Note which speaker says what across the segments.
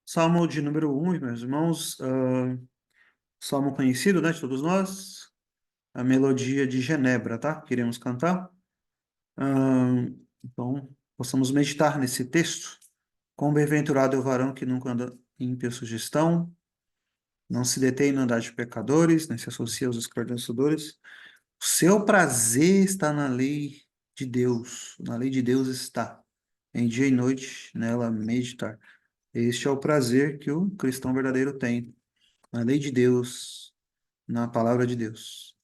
Speaker 1: Salmo de número 1, meus irmãos, salmo conhecido, né, de todos nós, a melodia de Genebra, tá? Queremos cantar. Ah, então, possamos meditar nesse texto. Quão bem-aventurado é o varão que nunca anda em ímpia sugestão, não se detém no andar de pecadores, nem se associa aos escarnecedores. O seu prazer está na lei de Deus, na lei de Deus está, em dia e noite nela meditar. Este é o prazer que o cristão verdadeiro tem, na lei de Deus, na palavra de Deus.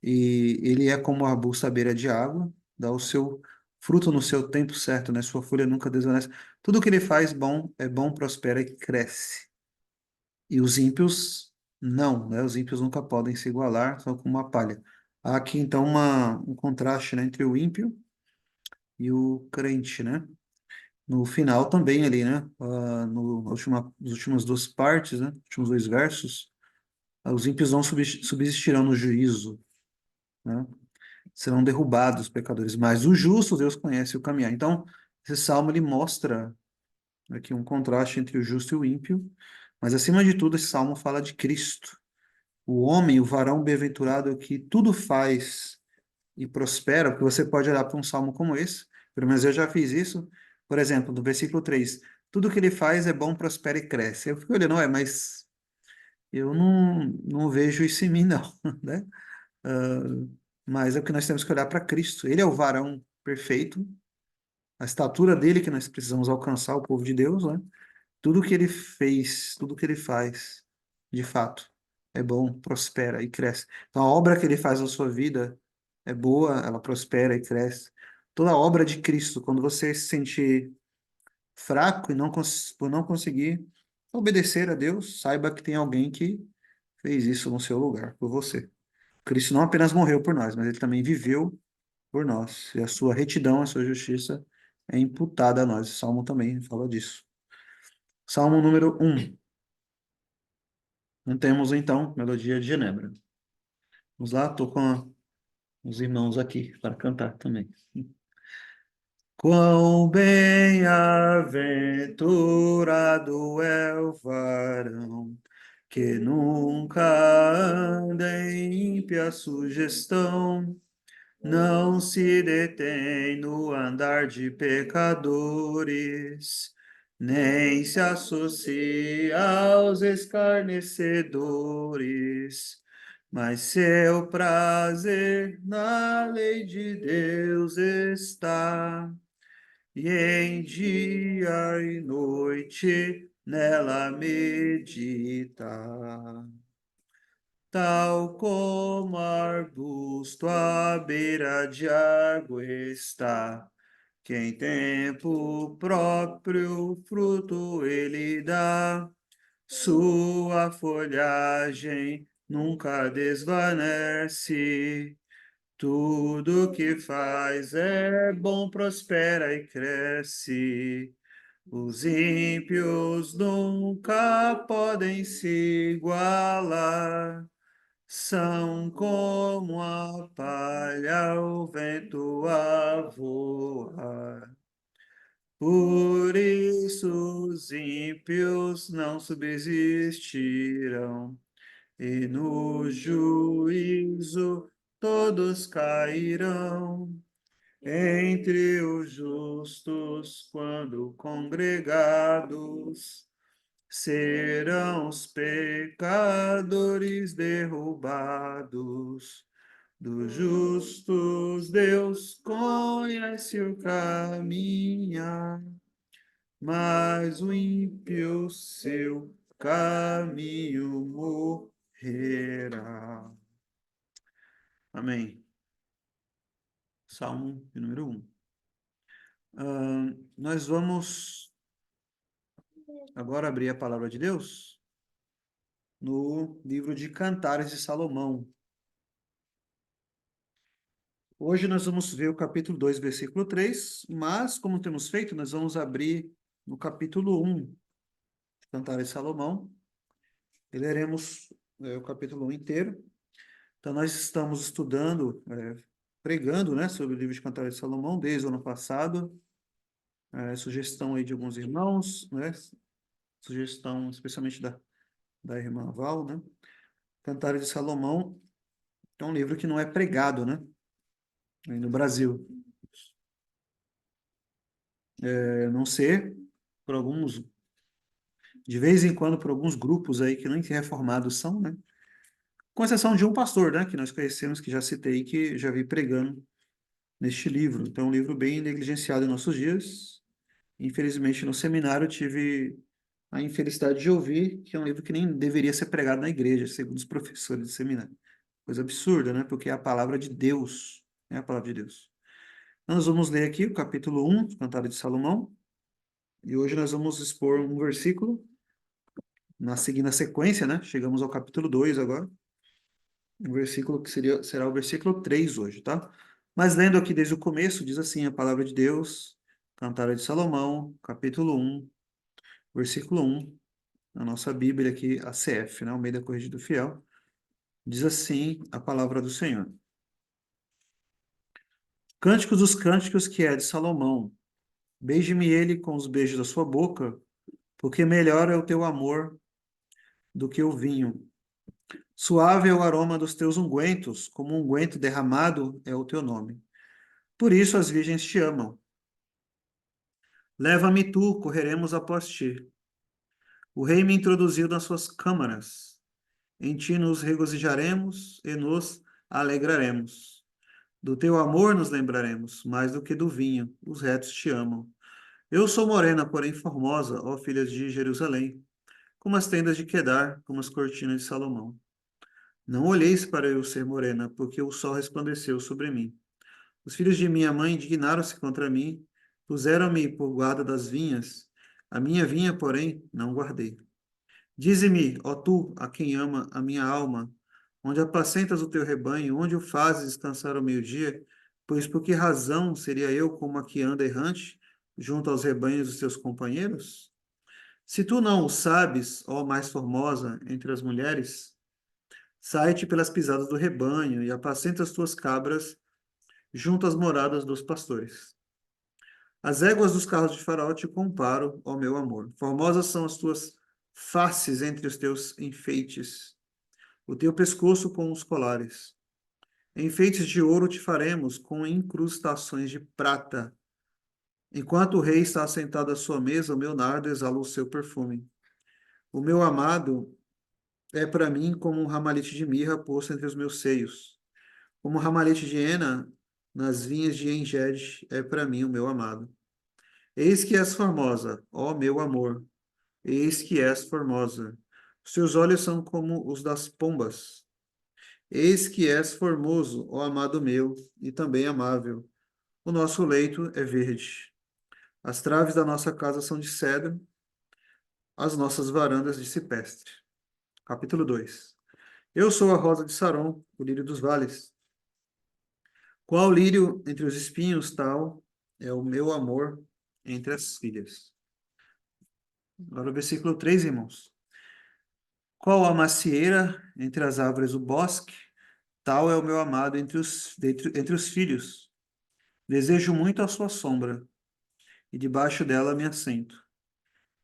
Speaker 1: E ele é como o arbusto à beira de água, dá o seu fruto no seu tempo certo, né? Sua folha nunca desvanece. Tudo que ele faz bom é bom, prospera e cresce. E os ímpios não, né? Os ímpios nunca podem se igualar, são como uma palha. Há aqui então um contraste, né, entre o ímpio e o crente, né? No final também ali, né? Nas últimas duas partes, né? Últimos dois versos, os ímpios não subsistirão no juízo, né? Serão derrubados os pecadores, mas o justo Deus conhece o caminhar. Então, esse salmo ele mostra aqui um contraste entre o justo e o ímpio, mas acima de tudo, esse salmo fala de Cristo, o homem, o varão bem-aventurado que tudo faz e prospera, porque você pode olhar para um salmo como esse, pelo menos eu já fiz isso, por exemplo, no versículo 3, tudo que ele faz é bom, prospera e cresce. Eu fico olhando, mas eu não vejo isso em mim, não, né? Ah, mas é porque nós temos que olhar para Cristo. Ele é o varão perfeito, a estatura dele que nós precisamos alcançar, o povo de Deus, né? Tudo que ele fez, tudo que ele faz, de fato, é bom, prospera e cresce. Então, a obra que ele faz na sua vida é boa, ela prospera e cresce. Toda a obra de Cristo, quando você se sentir fraco e por não conseguir obedecer a Deus, saiba que tem alguém que fez isso no seu lugar, por você. Cristo não apenas morreu por nós, mas ele também viveu por nós. E a sua retidão, a sua justiça é imputada a nós. O Salmo também fala disso. Salmo número 1. Não temos, então, melodia de Genebra. Vamos lá, estou com os irmãos aqui para cantar também. Quão bem-aventurado é o varão que nunca anda em ímpia sugestão, não se detém no andar de pecadores, nem se associa aos escarnecedores, mas seu prazer na lei de Deus está, e em dia e noite nela medita. Tal como arbusto à beira de água está, que em tempo próprio fruto ele dá, sua folhagem nunca desvanece. Tudo que faz é bom, prospera e cresce. Os ímpios nunca podem se igualar, são como a palha ao vento a voar. Por isso os ímpios não subsistirão, e no juízo todos cairão. Entre os justos, quando congregados, serão os pecadores derrubados. Dos justos Deus conhece o caminho, mas o ímpio seu caminho morrerá. Amém. Salmo de número 1. Nós vamos agora abrir a palavra de Deus no livro de Cantares de Salomão. Hoje nós vamos ver o capítulo 2, versículo 3, mas, como temos feito, nós vamos abrir no capítulo 1 de Cantares de Salomão, e leremos o capítulo 1 inteiro. Então, nós estamos estudando, pregando, né, sobre o livro de Cantares de Salomão desde o ano passado, sugestão aí de alguns irmãos, né, sugestão especialmente da irmã Val, né? Cantares de Salomão é um livro que não é pregado, né? Aí no Brasil. A não ser por alguns, de vez em quando, por alguns grupos aí que nem reformados são, né? Com exceção de um pastor, né? Que nós conhecemos, que já citei, que já vi pregando neste livro. Então, é um livro bem negligenciado em nossos dias. Infelizmente, no seminário, eu tive a infelicidade de ouvir que é um livro que nem deveria ser pregado na igreja, segundo os professores do seminário. Coisa absurda, né? Porque é a palavra de Deus. É a palavra de Deus. Nós vamos ler aqui o capítulo 1, Cantares de Salomão. E hoje nós vamos expor um versículo na seguinte sequência, né? Chegamos ao capítulo 2 agora. Um versículo que será o versículo 3 hoje, tá? Mas lendo aqui desde o começo, diz assim a palavra de Deus, Cantares de Salomão, capítulo 1, versículo 1, na nossa Bíblia aqui, a CF, né? Almeida Corrigido Fiel. Diz assim a palavra do Senhor. Cânticos dos cânticos que é de Salomão. Beije-me ele com os beijos da sua boca, porque melhor é o teu amor do que o vinho. Suave é o aroma dos teus ungüentos, como um unguento derramado é o teu nome. Por isso as virgens te amam. Leva-me tu, correremos após ti. O rei me introduziu nas suas câmaras. Em ti nos regozijaremos e nos alegraremos. Do teu amor nos lembraremos, mais do que do vinho. Os retos te amam. Eu sou morena, porém formosa, ó filhas de Jerusalém, como as tendas de Quedar, como as cortinas de Salomão. Não olheis para eu ser morena, porque o sol resplandeceu sobre mim. Os filhos de minha mãe indignaram-se contra mim, puseram-me por guarda das vinhas. A minha vinha, porém, não guardei. Dize-me, ó tu, a quem ama a minha alma, onde apacentas o teu rebanho, onde o fazes descansar ao meio-dia? Pois por que razão seria eu como a que anda errante, junto aos rebanhos dos teus companheiros? Se tu não o sabes, ó mais formosa entre as mulheres, sai-te pelas pisadas do rebanho e apacenta as tuas cabras junto às moradas dos pastores. As éguas dos carros de Faraó te comparo, ó meu amor. Formosas são as tuas faces entre os teus enfeites, o teu pescoço com os colares. Enfeites de ouro te faremos, com incrustações de prata. Enquanto o rei está sentado à sua mesa, o meu nardo exala o seu perfume. O meu amado é para mim como um ramalhete de mirra posto entre os meus seios. Como um ramalhete de hena nas vinhas de Engede é para mim o meu amado. Eis que és formosa, ó meu amor, eis que és formosa. Os teus olhos são como os das pombas. Eis que és formoso, ó amado meu, e também amável. O nosso leito é verde. As traves da nossa casa são de cedro, as nossas varandas de cipestre. Capítulo 2. Eu sou a rosa de Saron, o lírio dos vales. Qual lírio entre os espinhos, tal é o meu amor entre as filhas. Agora o versículo 3, irmãos. Qual a macieira entre as árvores do bosque, tal é o meu amado entre os filhos. Desejo muito a sua sombra, e debaixo dela me assento,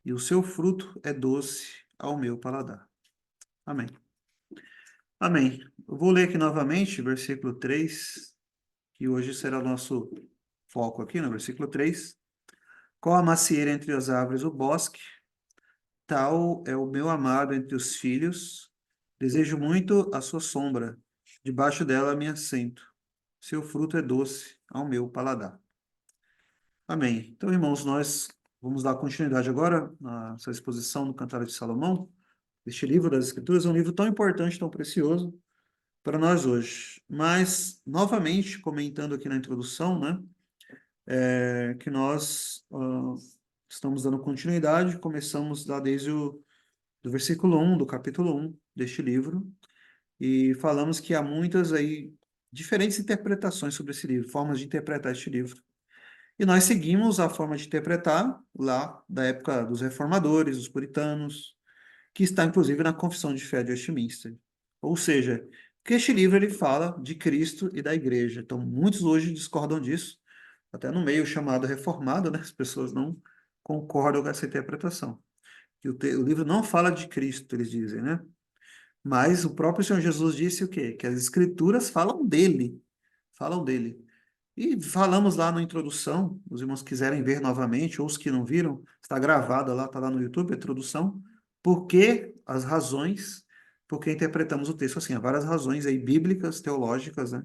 Speaker 1: e o seu fruto é doce ao meu paladar. Amém. Amém. Eu vou ler aqui novamente, versículo 3, que hoje será o nosso foco aqui, no versículo 3. Qual a macieira entre as árvores do bosque, tal é o meu amado entre os filhos. Desejo muito a sua sombra, debaixo dela me assento. Seu fruto é doce ao meu paladar. Amém. Então, irmãos, nós vamos dar continuidade agora nessa exposição do Cantares de Salomão. Este livro das Escrituras é um livro tão importante, tão precioso para nós hoje. Mas, novamente, comentando aqui na introdução, né, que nós estamos dando continuidade, começamos lá desde o do versículo 1, do capítulo 1 deste livro, e falamos que há muitas aí diferentes interpretações sobre esse livro, formas de interpretar este livro. E nós seguimos a forma de interpretar lá da época dos reformadores, dos puritanos, que está inclusive na Confissão de Fé de Westminster. Ou seja, que este livro ele fala de Cristo e da Igreja. Então, muitos hoje discordam disso, até no meio chamado reformado, né? As pessoas não concordam com essa interpretação. que o livro não fala de Cristo, eles dizem, né? Mas o próprio Senhor Jesus disse o quê? Que as escrituras falam dele. E falamos lá na introdução, os irmãos quiserem ver novamente, ou os que não viram, está gravada lá, está lá no YouTube, a introdução, porque as razões, porque interpretamos o texto assim, há várias razões aí bíblicas, teológicas, né?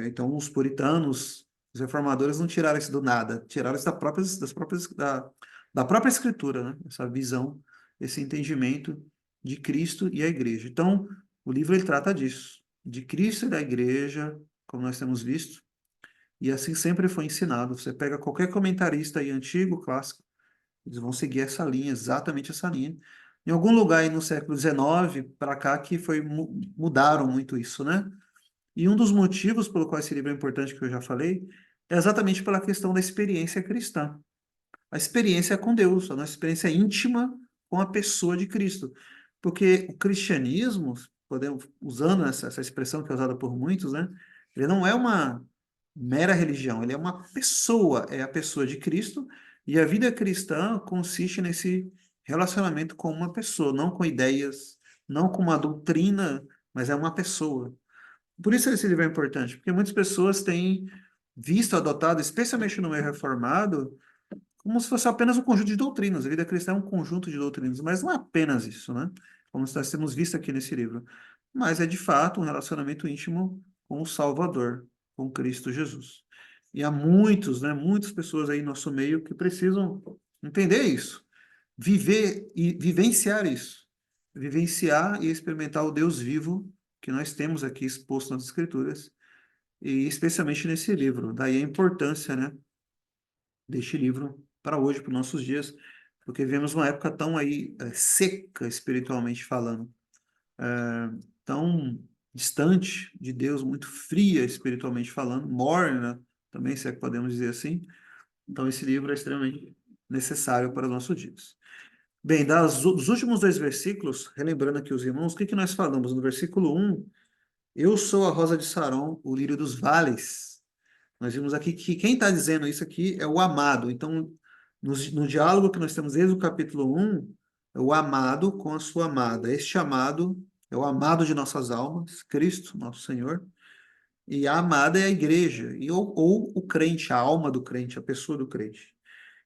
Speaker 1: Então, os puritanos, os reformadores não tiraram isso do nada, tiraram isso da própria escritura, né? Essa visão, esse entendimento de Cristo e a igreja. Então, o livro ele trata disso, de Cristo e da igreja, como nós temos visto, e assim sempre foi ensinado. Você pega qualquer comentarista aí antigo, clássico, eles vão seguir essa linha, exatamente essa linha. Em algum lugar aí no século XIX para cá que mudaram muito isso, né? E um dos motivos pelo qual esse livro é importante, que eu já falei, é exatamente pela questão da experiência cristã. A experiência com Deus, a nossa experiência íntima com a pessoa de Cristo. Porque o cristianismo, podemos, usando essa expressão que é usada por muitos, né? Ele não é uma mera religião, ele é uma pessoa, é a pessoa de Cristo, e a vida cristã consiste nesse relacionamento com uma pessoa, não com ideias, não com uma doutrina, mas é uma pessoa. Por isso esse livro é importante, porque muitas pessoas têm visto, adotado, especialmente no meio reformado, como se fosse apenas um conjunto de doutrinas. A vida cristã é um conjunto de doutrinas, mas não é apenas isso, né? Como nós temos visto aqui nesse livro. Mas é de fato um relacionamento íntimo com o Salvador, com Cristo Jesus. E há muitos, né, muitas pessoas aí no nosso meio que precisam entender isso, viver e vivenciar isso, vivenciar e experimentar o Deus vivo que nós temos aqui exposto nas Escrituras, e especialmente nesse livro. Daí a importância, né, deste livro para hoje, para os nossos dias, porque vivemos uma época tão aí seca espiritualmente falando, tão distante de Deus, muito fria espiritualmente falando, morna também, se é que podemos dizer assim. Então esse livro é extremamente necessário para os nossos dias. Bem, dos últimos dois versículos, relembrando aqui os irmãos, o que que nós falamos? No versículo 1, eu sou a rosa de Saron, o lírio dos vales. Nós vimos aqui que quem está dizendo isso aqui é o amado. Então, no diálogo que nós temos desde o capítulo 1, é o amado com a sua amada. Este amado é o amado de nossas almas, Cristo, nosso Senhor. E a amada é a igreja, ou o crente, a alma do crente, a pessoa do crente.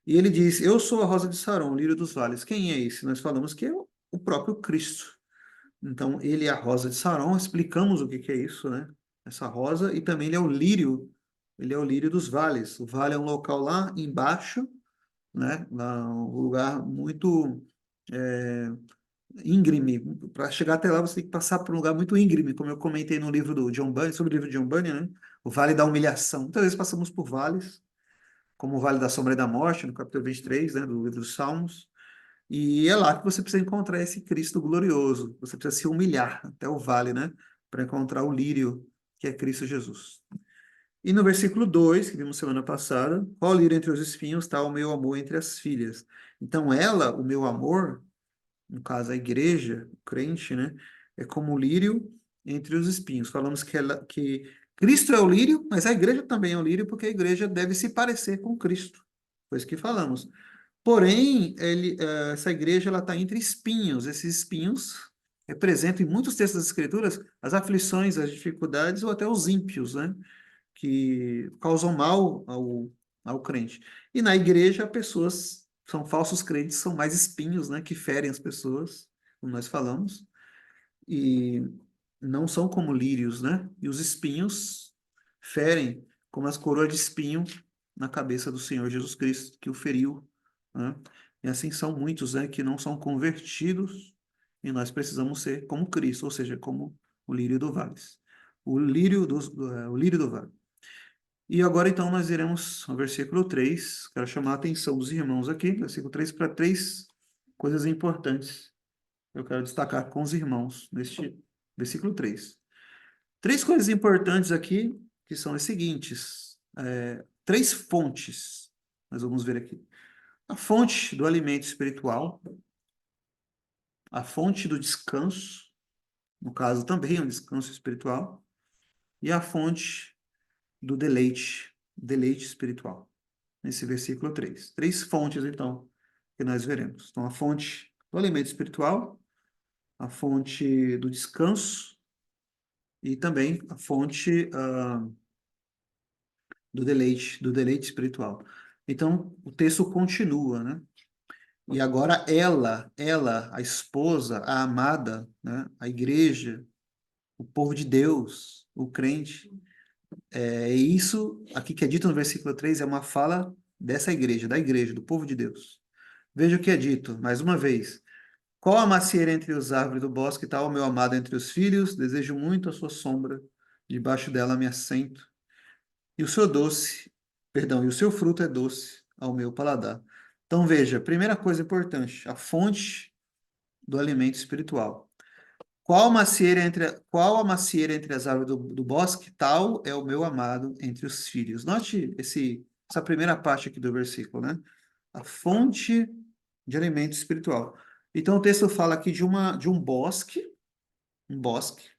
Speaker 1: E ele diz: eu sou a rosa de Saron, o lírio dos vales. Quem é esse? Nós falamos que é o próprio Cristo. Então, ele é a rosa de Saron, explicamos o que que é isso, né? Essa rosa, e também ele é o lírio dos vales. O vale é um local lá embaixo, né? Lá, um lugar muito é, íngreme. Para chegar até lá, você tem que passar por um lugar muito íngreme, como eu comentei no livro do John Bunyan, sobre o livro de John Bunyan, né? O Vale da Humilhação. Muitas vezes passamos por vales, como o Vale da Sombra e da Morte, no capítulo 23, né, do livro dos Salmos. E é lá que você precisa encontrar esse Cristo glorioso. Você precisa se humilhar até o vale, né? Para encontrar o lírio, que é Cristo Jesus. E no versículo 2 que vimos semana passada, qual lírio entre os espinhos está o meu amor entre as filhas? Então, ela, o meu amor, no caso a igreja, o crente, né? É como o lírio entre os espinhos. Falamos que Cristo é o lírio, mas a igreja também é o lírio, porque a igreja deve se parecer com Cristo. Foi isso que falamos. Porém, essa igreja ela está entre espinhos. Esses espinhos representam, em muitos textos das Escrituras, as aflições, as dificuldades ou até os ímpios, né? Que causam mal ao crente. E na igreja, pessoas são falsos crentes, são mais espinhos, né? Que ferem as pessoas, como nós falamos, e não são como lírios, né? E os espinhos ferem como as coroas de espinho na cabeça do Senhor Jesus Cristo, que o feriu, né? E assim são muitos, né, que não são convertidos, e nós precisamos ser como Cristo, ou seja, como o lírio do vale. O lírio do vale. E agora, então, nós iremos ao versículo 3. Quero chamar a atenção dos irmãos aqui, versículo 3 para três coisas importantes. Eu quero destacar com os irmãos neste versículo 3. Três coisas importantes aqui, que são as seguintes. Três fontes, nós vamos ver aqui. A fonte do alimento espiritual, a fonte do descanso, no caso também é um descanso espiritual, e a fonte do deleite espiritual, nesse versículo 3. Três fontes, então, que nós veremos. Então, a fonte do alimento espiritual, a fonte do descanso e também a fonte do deleite espiritual. Então, o texto continua, né? E agora ela, a esposa, a amada, né? A igreja, o povo de Deus, o crente, isso aqui que é dito no versículo 3 é uma fala dessa igreja, da igreja, do povo de Deus. Veja o que é dito, mais uma vez. Qual a macieira entre os árvores do bosque, tal o meu amado entre os filhos? Desejo muito a sua sombra, debaixo dela me assento. E o seu doce, perdão, e o seu fruto é doce ao meu paladar. Então veja, primeira coisa importante, a fonte do alimento espiritual. Qual a macieira entre as árvores do bosque? Tal é o meu amado entre os filhos. Note essa primeira parte aqui do versículo, né? A fonte de alimento espiritual. Então o texto fala aqui de um bosque, um bosque.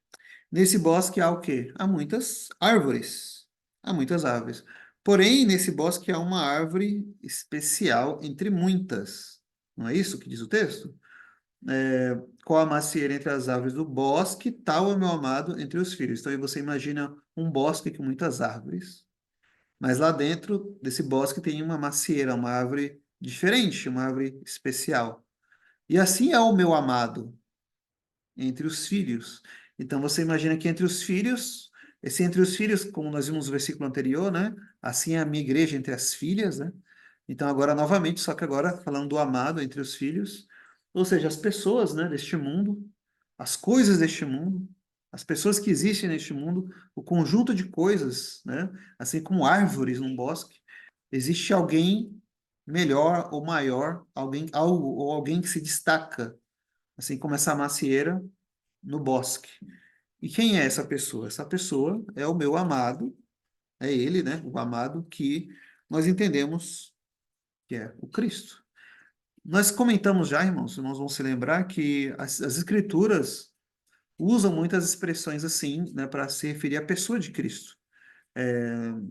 Speaker 1: Nesse bosque há o quê? Há muitas árvores. Há muitas árvores. Porém, nesse bosque há uma árvore especial entre muitas. Não é isso que diz o texto? Qual a macieira entre as árvores do bosque, tal é o meu amado entre os filhos. Então aí você imagina um bosque com muitas árvores, mas lá dentro desse bosque tem uma macieira, uma árvore diferente, uma árvore especial. E assim é o meu amado entre os filhos. Então você imagina que entre os filhos, esse entre os filhos, como nós vimos no versículo anterior, né? Assim é a minha igreja entre as filhas, né? Então agora novamente, só que agora falando do amado entre os filhos, ou seja, as pessoas, né, deste mundo, as coisas deste mundo, as pessoas que existem neste mundo, o conjunto de coisas, né? Assim como árvores num bosque, existe alguém melhor ou maior, alguém, algo ou alguém que se destaca, assim como essa macieira no bosque. E quem é essa pessoa? Essa pessoa é o meu amado, é ele, né? O amado que nós entendemos que é o Cristo. Nós comentamos já, irmãos, irmãos vão se lembrar que as Escrituras usam muitas expressões assim, né, para se referir à pessoa de Cristo.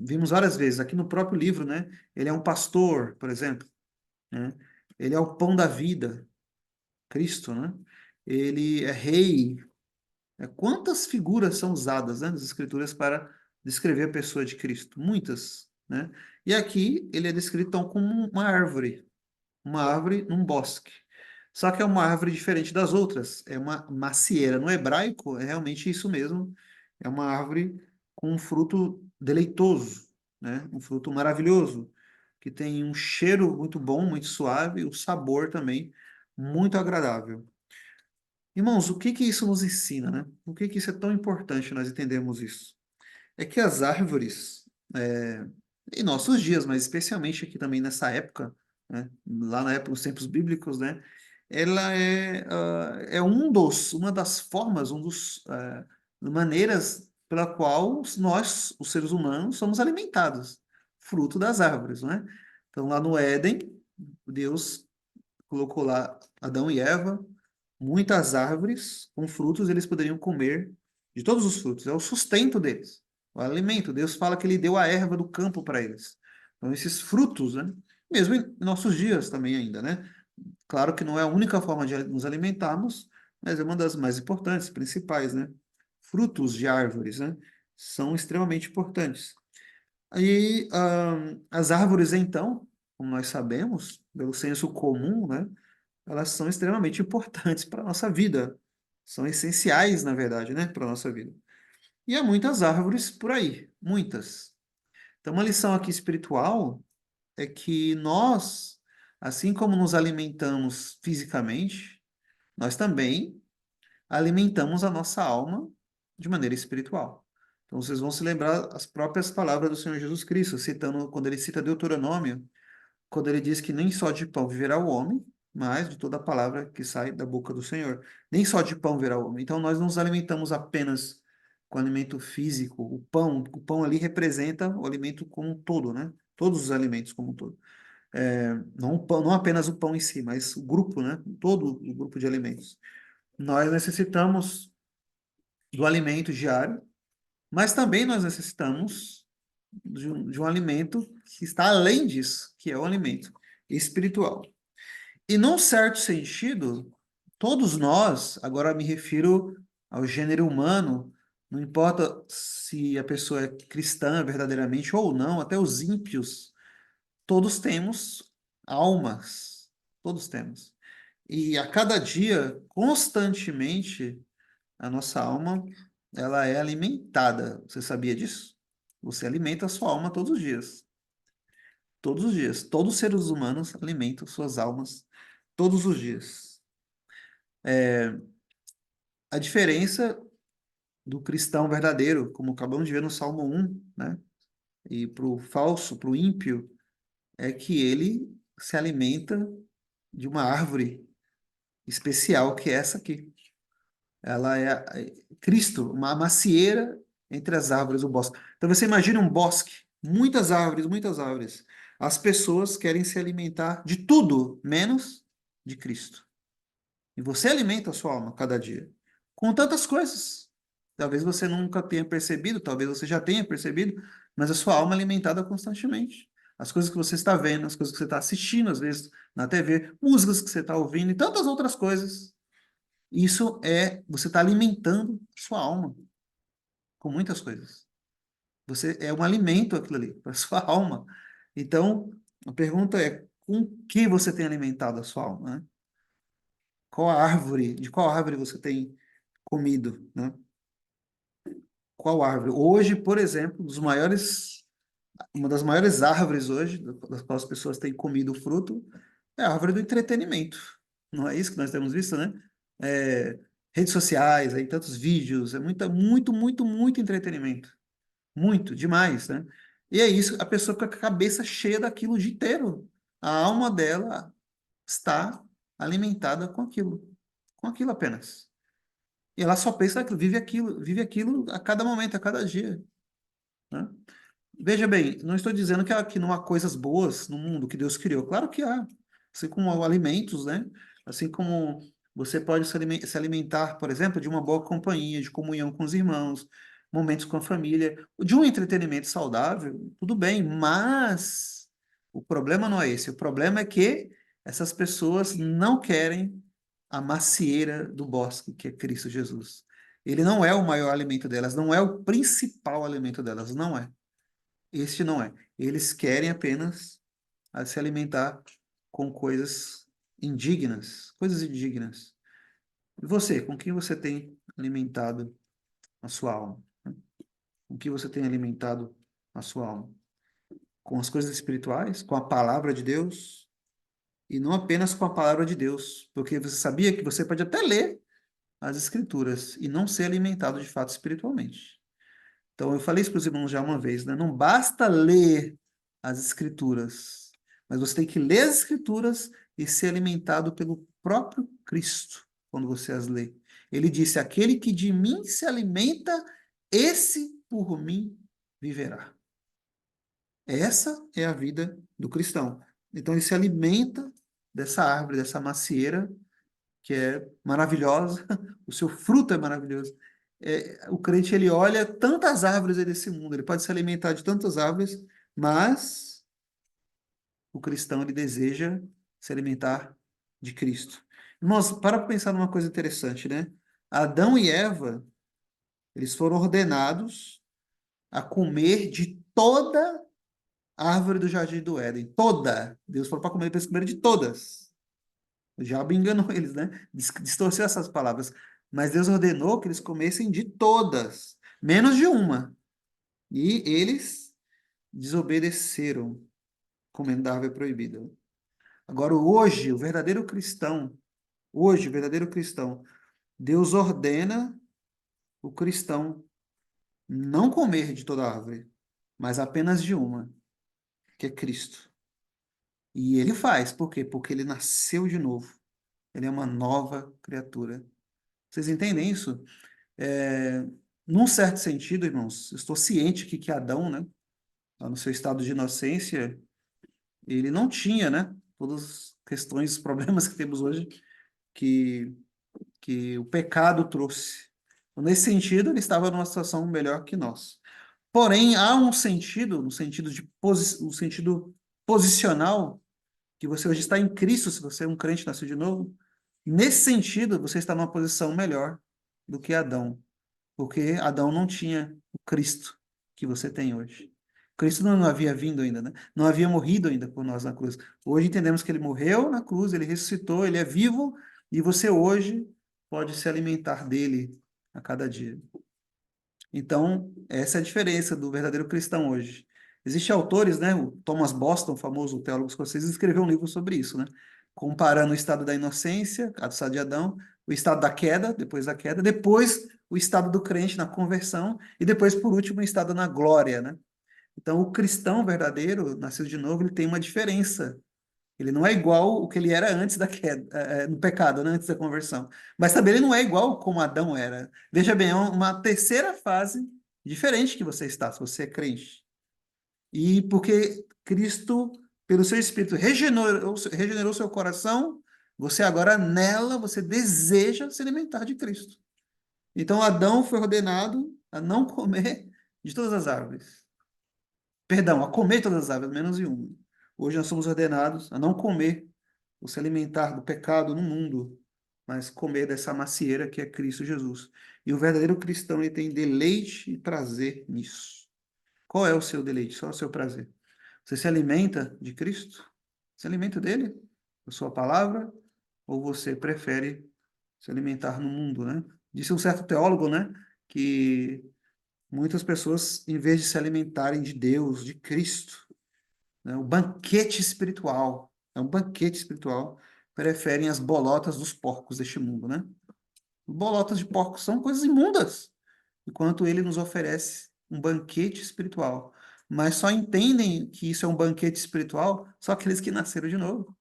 Speaker 1: Vimos várias vezes aqui no próprio livro, né? Ele é um pastor, por exemplo, né? Ele é o pão da vida, Cristo, né? Ele é rei. Quantas figuras são usadas, né, nas Escrituras para descrever a pessoa de Cristo? Muitas, né? E aqui ele é descrito então como uma árvore num bosque. Só que é uma árvore diferente das outras, é uma macieira. No hebraico é realmente isso mesmo, é uma árvore com um fruto deleitoso, né? Um fruto maravilhoso, que tem um cheiro muito bom, muito suave, e o sabor também muito agradável. Irmãos, o que que isso nos ensina, né? Por que que isso é tão importante nós entendermos isso? É que as árvores, em nossos dias, mas especialmente aqui também nessa época, né? Lá na época, nos tempos bíblicos, né? Ela é uma das formas, maneiras pela qual nós, os seres humanos, somos alimentados, fruto das árvores, né? Então, lá no Éden, Deus colocou lá Adão e Eva, muitas árvores com frutos eles poderiam comer de todos os frutos, é o sustento deles, o alimento. Deus fala que ele deu a erva do campo para eles. Então, esses frutos, né? Mesmo em nossos dias também ainda, né? Claro que não é a única forma de nos alimentarmos, mas é uma das mais importantes, principais, né? Frutos de árvores, né? São extremamente importantes. Aí, as árvores, então, como nós sabemos, pelo senso comum, né? Elas são extremamente importantes para a nossa vida. São essenciais, na verdade, né, para a nossa vida. E há muitas árvores por aí, muitas. Então, uma lição aqui espiritual é que nós, assim como nos alimentamos fisicamente, nós também alimentamos a nossa alma de maneira espiritual. Então, vocês vão se lembrar as próprias palavras do Senhor Jesus Cristo, citando, quando ele cita Deuteronômio, quando ele diz que nem só de pão viverá o homem, mas de toda a palavra que sai da boca do Senhor. Nem só de pão viverá o homem. Então, nós não nos alimentamos apenas com alimento físico. O pão ali representa o alimento como um todo, né? Todos os alimentos como um todo. Não, não apenas o pão em si, mas o grupo, né? Todo o grupo de alimentos. Nós necessitamos do alimento diário, mas também nós necessitamos de um alimento que está além disso, que é o alimento espiritual. E num certo sentido, todos nós, agora me refiro ao gênero humano, não importa se a pessoa é cristã verdadeiramente ou não, até os ímpios, todos temos almas, todos temos. E a cada dia, constantemente, a nossa alma, ela é alimentada. Você sabia disso? Você alimenta a sua alma todos os dias. Todos os dias. Todos os seres humanos alimentam suas almas todos os dias. A diferença do cristão verdadeiro, como acabamos de ver no Salmo 1, né? E para o falso, para o ímpio, é que ele se alimenta de uma árvore especial, que é essa aqui. Ela é Cristo, uma macieira entre as árvores do bosque. Então você imagina um bosque, muitas árvores, muitas árvores. As pessoas querem se alimentar de tudo, menos de Cristo. E você alimenta a sua alma cada dia com tantas coisas. Talvez você nunca tenha percebido, talvez você já tenha percebido, mas a sua alma é alimentada constantemente. As coisas que você está vendo, as coisas que você está assistindo, às vezes na TV, músicas que você está ouvindo e tantas outras coisas. Isso é, você está alimentando sua alma com muitas coisas. Você é um alimento aquilo ali para sua alma. Então, a pergunta é, com que você tem alimentado a sua alma, né? De qual árvore você tem comido, né? Qual árvore? Hoje, por exemplo, uma das maiores árvores hoje, das quais as pessoas têm comido o fruto, é a árvore do entretenimento. Não é isso que nós temos visto, né? É, redes sociais, aí tantos vídeos, é muito entretenimento. Muito, demais, né? E é isso, a pessoa fica com a cabeça cheia daquilo o dia inteiro. A alma dela está alimentada com aquilo apenas. E ela só pensa naquilo, vive aquilo a cada momento, a cada dia, né? Veja bem, não estou dizendo que não há coisas boas no mundo que Deus criou. Claro que há. Assim como alimentos, né? Assim como você pode se alimentar, por exemplo, de uma boa companhia, de comunhão com os irmãos, momentos com a família, de um entretenimento saudável, tudo bem, mas o problema não é esse. O problema é que essas pessoas não querem a macieira do bosque, que é Cristo Jesus. Ele não é o maior alimento delas, não é o principal alimento delas, não é. Este não é. Eles querem apenas se alimentar com coisas indignas. E você, com que você tem alimentado a sua alma? Né? Com que você tem alimentado a sua alma? Com as coisas espirituais, com a palavra de Deus, e não apenas com a palavra de Deus, porque você sabia que você pode até ler as escrituras e não ser alimentado de fato espiritualmente. Então, eu falei isso para os irmãos já uma vez, né? Não basta ler as escrituras, mas você tem que ler as escrituras e ser alimentado pelo próprio Cristo quando você as lê. Ele disse: aquele que de mim se alimenta, esse por mim viverá. Essa é a vida do cristão. Então, ele se alimenta dessa árvore, dessa macieira, que é maravilhosa, o seu fruto é maravilhoso. O crente, ele olha tantas árvores aí desse mundo, ele pode se alimentar de tantas árvores, mas o cristão, ele deseja se alimentar de Cristo. Irmãos, para pensar numa coisa interessante, né? Adão e Eva, eles foram ordenados a comer de toda a árvore do jardim do Éden. Toda! Deus falou para comer, para eles comerem de todas. O diabo enganou eles, né? Distorceu essas palavras. Mas Deus ordenou que eles comessem de todas, menos de uma. E eles desobedeceram, comendo da árvore proibida. Agora, hoje, o verdadeiro cristão, Deus ordena o cristão não comer de toda a árvore, mas apenas de uma, que é Cristo. E ele faz, por quê? Porque ele nasceu de novo. Ele é uma nova criatura. Vocês entendem isso? É, num certo sentido, irmãos, eu estou ciente que Adão, né, lá no seu estado de inocência, ele não tinha, né, todas as questões, os problemas que temos hoje, que, que o pecado trouxe. Então, nesse sentido, ele estava numa situação melhor que nós. Porém, há um sentido, no sentido posicional, que você hoje está em Cristo, se você é um crente nascido de novo, nesse sentido, você está numa posição melhor do que Adão, porque Adão não tinha o Cristo que você tem hoje. Cristo não havia vindo ainda, né? Não havia morrido ainda por nós na cruz. Hoje entendemos que ele morreu na cruz, ele ressuscitou, ele é vivo, e você hoje pode se alimentar dele a cada dia. Então, essa é a diferença do verdadeiro cristão hoje. Existem autores, né? O Thomas Boston, famoso teólogo escocês, escreveu um livro sobre isso, né? Comparando o estado da inocência, o estado de Adão, o estado da queda, depois o estado do crente na conversão, e depois, por último, o estado na glória, né? Então, o cristão verdadeiro, nascido de novo, ele tem uma diferença. Ele não é igual o que ele era antes da queda, no pecado, né? Antes da conversão. Mas também ele não é igual como Adão era. Veja bem, é uma terceira fase diferente que você está, se você é crente. E porque Cristo, pelo seu Espírito, regenerou seu coração, você agora nela, você deseja se alimentar de Cristo. Então Adão foi ordenado a não comer de todas as árvores. Perdão, a comer todas as árvores, menos em uma. Hoje nós somos ordenados a não comer, ou se alimentar do pecado no mundo, mas comer dessa macieira que é Cristo Jesus. E o verdadeiro cristão, ele tem deleite e prazer nisso. Qual é o seu deleite? Qual é o seu prazer? Você se alimenta de Cristo? Se alimenta dele? Da sua palavra? Ou você prefere se alimentar no mundo, né? Disse um certo teólogo, né, que muitas pessoas, em vez de se alimentarem de Deus, de Cristo, né, o banquete espiritual, é um banquete espiritual, preferem as bolotas dos porcos deste mundo, né? Bolotas de porcos são coisas imundas, enquanto ele nos oferece um banquete espiritual. Mas só entendem que isso é um banquete espiritual só aqueles que nasceram de novo.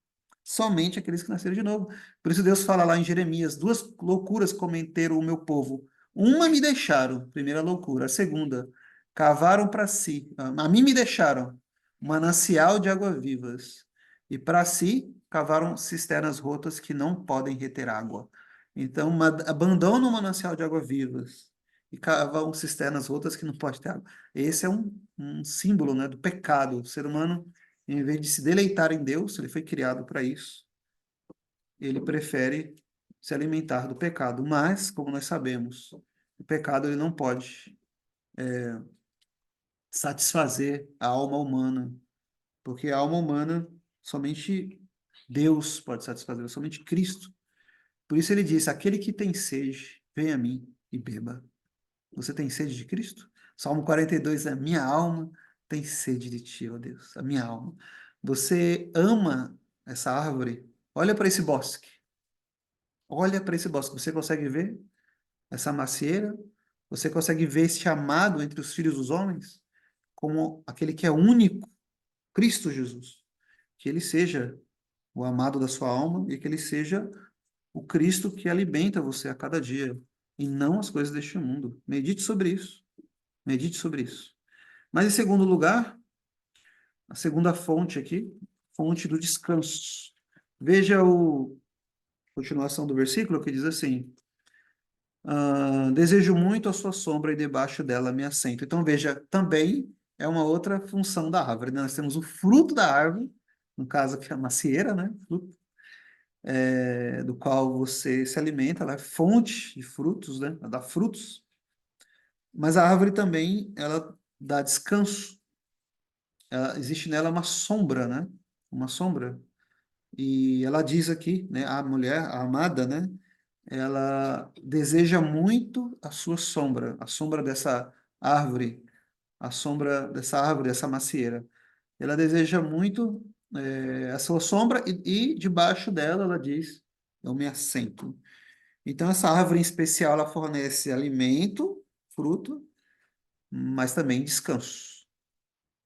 Speaker 1: Somente aqueles que nasceram de novo. Por isso Deus fala lá em Jeremias: duas loucuras cometeram o meu povo. Uma me deixaram, primeira loucura. A segunda, cavaram para si, a mim me deixaram, um manancial de águas vivas. E para si, cavaram cisternas rotas que não podem reter água. Então, abandonam o manancial de águas vivas e cavam cisternas rotas que não podem ter água. Esse é um símbolo, né, do pecado. O ser humano, em vez de se deleitar em Deus, ele foi criado para isso. Ele prefere se alimentar do pecado. Mas, como nós sabemos, o pecado ele não pode satisfazer a alma humana, porque a alma humana somente Deus pode satisfazer, somente Cristo. Por isso ele disse: aquele que tem sede, venha a mim e beba. Você tem sede de Cristo? Salmo 42, a minha alma tem sede de ti, ó Deus, a minha alma. Você ama essa árvore? Olha para esse bosque. Olha para esse bosque. Você consegue ver essa macieira? Você consegue ver esse amado entre os filhos dos homens? Como aquele que é único, Cristo Jesus. Que ele seja o amado da sua alma e que ele seja o Cristo que alimenta você a cada dia e não as coisas deste mundo. Medite sobre isso. Medite sobre isso. Mas em segundo lugar, a segunda fonte aqui, fonte do descanso. Veja a continuação do versículo que diz assim: desejo muito a sua sombra e debaixo dela me assento. Então veja, também é uma outra função da árvore, né? Nós temos o fruto da árvore, no caso aqui a macieira, né? Fruto, do qual você se alimenta, ela é fonte de frutos, né? Ela dá frutos. Mas a árvore também, ela dá descanso. Existe nela uma sombra, né? Uma sombra. E ela diz aqui, né, a mulher, a amada, né, ela deseja muito a sombra dessa árvore, a sombra dessa árvore, dessa macieira. Ela deseja muito a sua sombra e debaixo dela ela diz, eu me assento. Então essa árvore em especial ela fornece alimento, fruto, mas também descanso,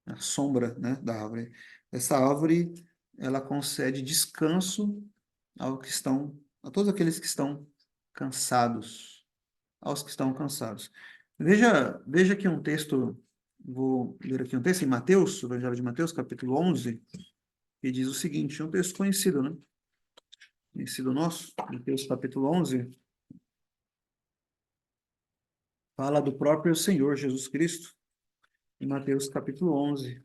Speaker 1: a sombra, né, da árvore. Essa árvore ela concede descanso a todos aqueles que estão cansados, aos que estão cansados. Veja aqui um texto, vou ler aqui um texto em Mateus, o Evangelho de Mateus, capítulo 11, que diz o seguinte, é um texto conhecido, né? Conhecido nosso, Mateus capítulo 11, fala do próprio Senhor Jesus Cristo, em Mateus capítulo 11.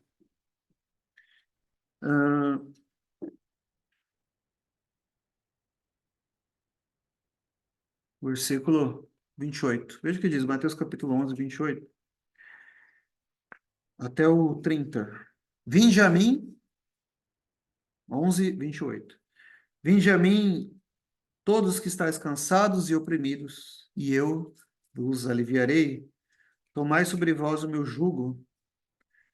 Speaker 1: versículo 28. Veja o que diz, Mateus capítulo 11, 28, até o 30. Vinde a mim, 11, 28. Vinde a mim, todos que estáis cansados e oprimidos, e eu vos aliviarei. Tomai sobre vós o meu jugo,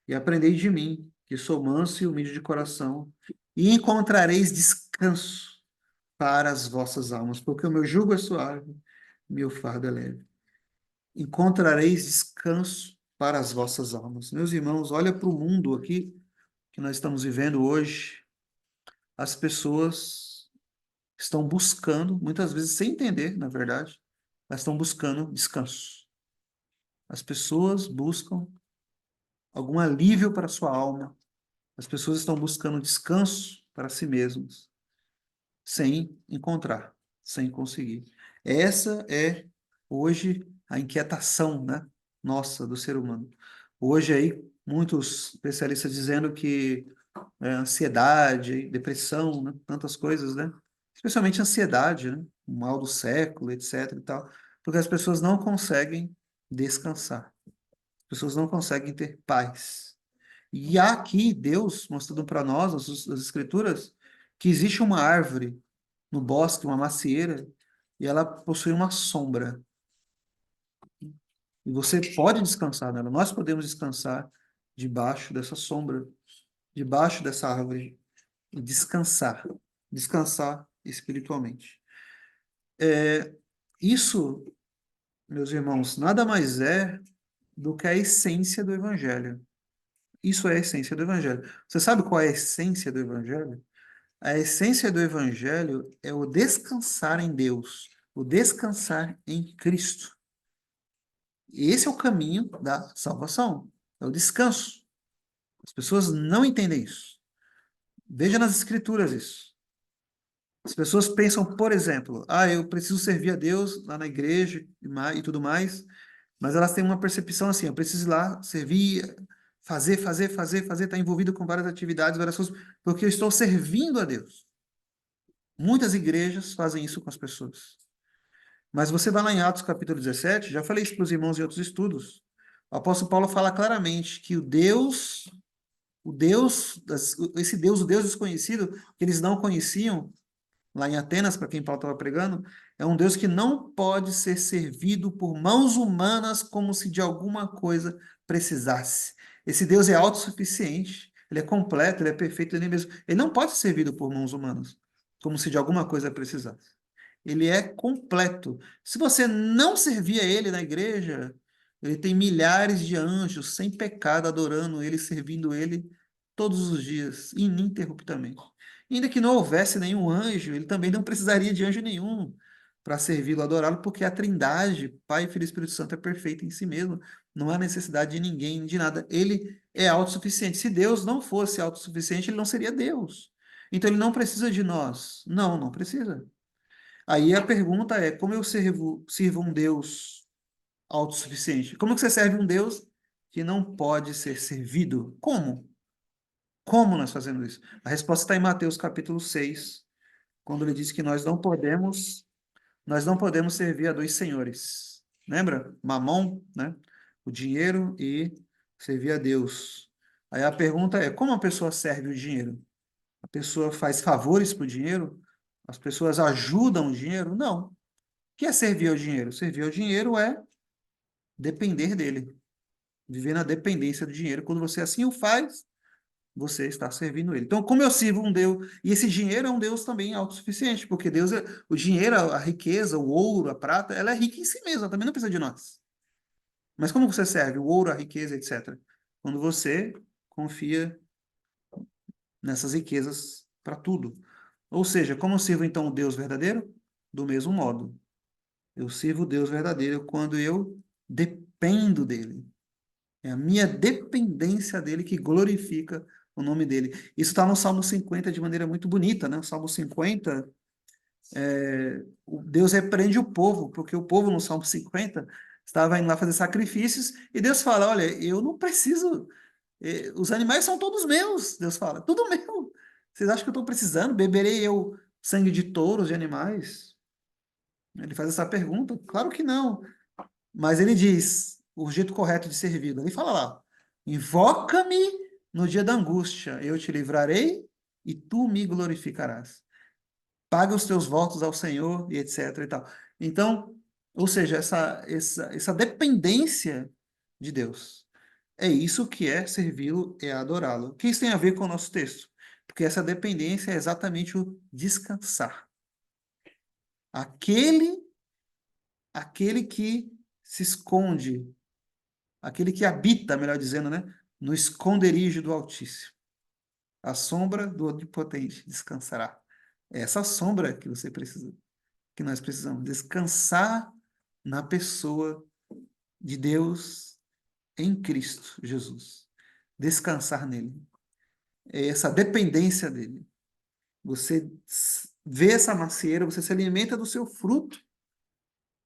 Speaker 1: e aprendei de mim, que sou manso e humilde de coração, e encontrareis descanso para as vossas almas, porque o meu jugo é suave, meu fardo é leve. Encontrareis descanso para as vossas almas. Meus irmãos, olha para o mundo aqui que nós estamos vivendo hoje. As pessoas estão buscando, muitas vezes sem entender, na verdade, elas estão buscando descanso. As pessoas buscam algum alívio para a sua alma. As pessoas estão buscando descanso para si mesmas, sem encontrar, sem conseguir. Essa é hoje a inquietação, né, nossa, do ser humano. Hoje aí, muitos especialistas dizendo que ansiedade, depressão, né, tantas coisas, né? Especialmente ansiedade, né? O mal do século, etc e tal, porque as pessoas não conseguem descansar. As pessoas não conseguem ter paz. E há aqui Deus mostrando para nós, nas Escrituras, que existe uma árvore no bosque, uma macieira, e ela possui uma sombra. E você pode descansar nela. Nós podemos descansar debaixo dessa sombra, debaixo dessa árvore, e descansar. Descansar espiritualmente. Isso, meus irmãos, nada mais é do que a essência do Evangelho. Isso é a essência do Evangelho. Você sabe qual é a essência do Evangelho? A essência do Evangelho é o descansar em Deus, o descansar em Cristo. E esse é o caminho da salvação, é o descanso. As pessoas não entendem isso. Veja nas Escrituras isso. As pessoas pensam, por exemplo, eu preciso servir a Deus lá na igreja e tudo mais, mas elas têm uma percepção assim, eu preciso ir lá servir, fazer, estar envolvido com várias atividades, várias coisas, porque eu estou servindo a Deus. Muitas igrejas fazem isso com as pessoas. Mas você vai lá em Atos capítulo 17, já falei isso para os irmãos em outros estudos, o apóstolo Paulo fala claramente que esse Deus, o Deus desconhecido, que eles não conheciam, lá em Atenas, para quem Paulo estava pregando, é um Deus que não pode ser servido por mãos humanas como se de alguma coisa precisasse. Esse Deus é autossuficiente, ele é completo, ele é perfeito, ele não pode ser servido por mãos humanas, como se de alguma coisa precisasse. Ele é completo. Se você não servir a ele na igreja, ele tem milhares de anjos sem pecado adorando ele, servindo ele todos os dias, ininterruptamente. Ainda que não houvesse nenhum anjo, ele também não precisaria de anjo nenhum para servi-lo, adorá-lo, porque a Trindade, Pai, Filho e Espírito Santo, é perfeita em si mesmo. Não há necessidade de ninguém, de nada. Ele é autossuficiente. Se Deus não fosse autossuficiente, ele não seria Deus. Então ele não precisa de nós. Não, não precisa. Aí a pergunta é: como eu sirvo um Deus autossuficiente? Como que você serve um Deus que não pode ser servido? Como? Como nós fazemos isso? A resposta está em Mateus capítulo 6, quando ele diz que nós não podemos servir a dois senhores. Lembra? Mamon, né? O dinheiro e servir a Deus. Aí a pergunta é: como a pessoa serve o dinheiro? A pessoa faz favores para o dinheiro? As pessoas ajudam o dinheiro? Não. O que é servir ao dinheiro? Servir ao dinheiro é depender dele, viver na dependência do dinheiro. Quando você assim o faz, você está servindo ele. Então, como eu sirvo um Deus, e esse dinheiro é um Deus também autossuficiente, porque Deus o dinheiro, a riqueza, o ouro, a prata, ela é rica em si mesma, também não precisa de nós. Mas como você serve o ouro, a riqueza, etc? Quando você confia nessas riquezas para tudo. Ou seja, como eu sirvo então o Deus verdadeiro? Do mesmo modo. Eu sirvo o Deus verdadeiro quando eu dependo dele. É a minha dependência dele que glorifica o nome dele. Isso está no Salmo 50 de maneira muito bonita, né? O Salmo 50, Deus repreende o povo, porque o povo no Salmo 50 estava indo lá fazer sacrifícios, e Deus fala: olha, eu não preciso, os animais são todos meus, Deus fala, tudo meu. Vocês acham que eu estou precisando? Beberei eu sangue de touros, de animais? Ele faz essa pergunta? Claro que não. Mas ele diz o jeito correto de servi-lo. Ele fala lá: invoca-me no dia da angústia, eu te livrarei e tu me glorificarás. Paga os teus votos ao Senhor e etc e tal. Então, ou seja, essa dependência de Deus. É isso que é servi-lo, é adorá-lo. O que isso tem a ver com o nosso texto? Porque essa dependência é exatamente o descansar. Aquele, aquele que se esconde, aquele que habita, melhor dizendo, né, no esconderijo do Altíssimo. A sombra do Onipotente descansará. É essa sombra que você precisa, que nós precisamos, descansar na pessoa de Deus em Cristo Jesus. Descansar nele. É essa dependência dele. Você vê essa macieira, você se alimenta do seu fruto.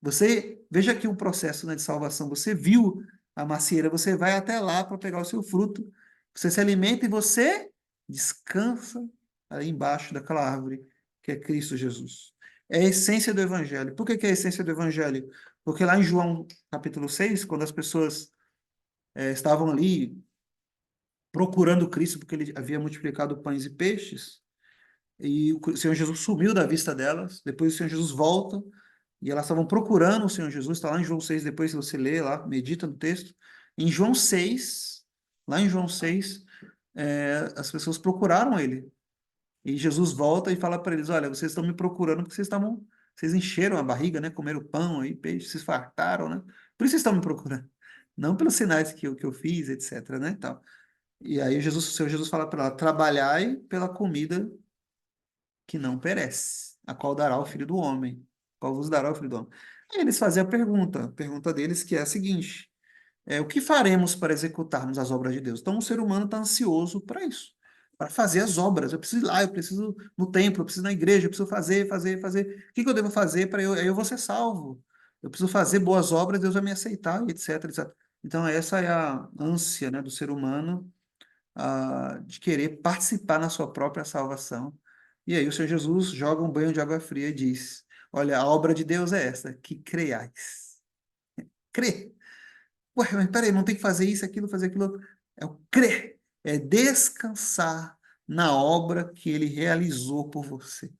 Speaker 1: Você veja aqui o processo, né, de salvação. Você viu a macieira, você vai até lá para pegar o seu fruto. Você se alimenta e você descansa ali embaixo daquela árvore que é Cristo Jesus. É a essência do Evangelho. Por que que é a essência do Evangelho? Porque lá em João capítulo 6, quando as pessoas estavam ali procurando Cristo, porque ele havia multiplicado pães e peixes, e o Senhor Jesus sumiu da vista delas, depois o Senhor Jesus volta, e elas estavam procurando o Senhor Jesus, está lá em João 6, depois se você lê lá, medita no texto. Em João 6, lá em João 6, as pessoas procuraram ele. E Jesus volta e fala para eles: olha, vocês estão me procurando porque vocês encheram a barriga, né? Comeram pão aí, peixe, vocês fartaram, né? Por isso vocês estão me procurando. Não pelos sinais que eu fiz, etc, né? Tal. E aí Jesus, o Senhor Jesus fala para ela: trabalhai pela comida que não perece, a qual dará o Filho do Homem, qual vos dará o Filho do Homem. Aí eles fazem a pergunta deles que é a seguinte: o que faremos para executarmos as obras de Deus? Então o ser humano está ansioso para isso, para fazer as obras. Eu preciso ir lá, eu preciso no templo, eu preciso na igreja, eu preciso fazer, fazer, fazer. O que que eu devo fazer para eu vou ser salvo? Eu preciso fazer boas obras, Deus vai me aceitar, etc, etc. Então essa é a ânsia, né, do ser humano, de querer participar na sua própria salvação. E aí o Senhor Jesus joga um banho de água fria e diz: olha, a obra de Deus é essa, que creiais. Crê. Ué, mas peraí, não tem que fazer isso, aquilo, fazer aquilo outro. É o crer, é descansar na obra que ele realizou por você.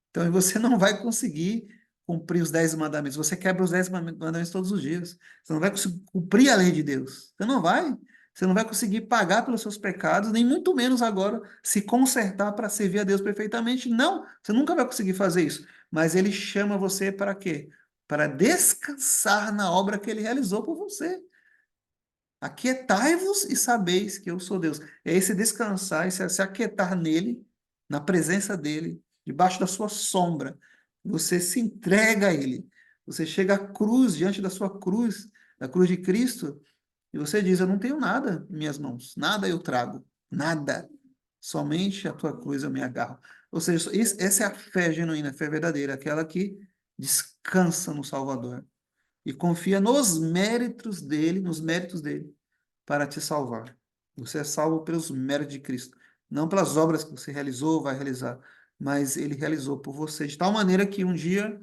Speaker 1: Então você não vai conseguir cumprir os 10 mandamentos. Você quebra os 10 mandamentos todos os dias. Você não vai conseguir cumprir a lei de Deus. Você não vai. Você não vai conseguir pagar pelos seus pecados, nem muito menos agora se consertar para servir a Deus perfeitamente. Não, você nunca vai conseguir fazer isso. Mas ele chama você para quê? Para descansar na obra que ele realizou por você. Aquietai-vos e sabeis que eu sou Deus. É esse descansar, esse se aquietar nele, na presença dele, debaixo da sua sombra. Você se entrega a ele. Você chega à cruz, diante da sua cruz, da cruz de Cristo, e você diz: eu não tenho nada em minhas mãos, nada eu trago, nada. Somente a tua cruz eu me agarro. Ou seja, essa é a fé genuína, a fé verdadeira, aquela que descansa no Salvador e confia nos méritos dele, para te salvar. Você é salvo pelos méritos de Cristo, não pelas obras que você realizou, vai realizar, mas ele realizou por você, de tal maneira que um dia,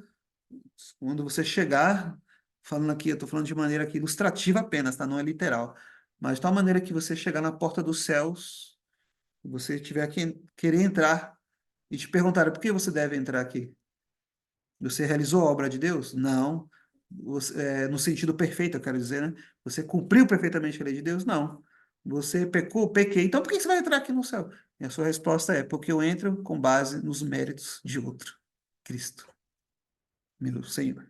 Speaker 1: quando você chegar, falando aqui, eu estou falando de maneira aqui ilustrativa apenas, tá? Não é literal, mas de tal maneira que você chegar na porta dos céus, você tiver que querer entrar e te perguntar por que você deve entrar aqui? Você realizou a obra de Deus? Não. No sentido perfeito, eu quero dizer, né? Você cumpriu perfeitamente a lei de Deus? Não. Você pecou? Pequei. Então por que você vai entrar aqui no céu? E a sua resposta é: porque eu entro com base nos méritos de outro, Cristo, meu Senhor.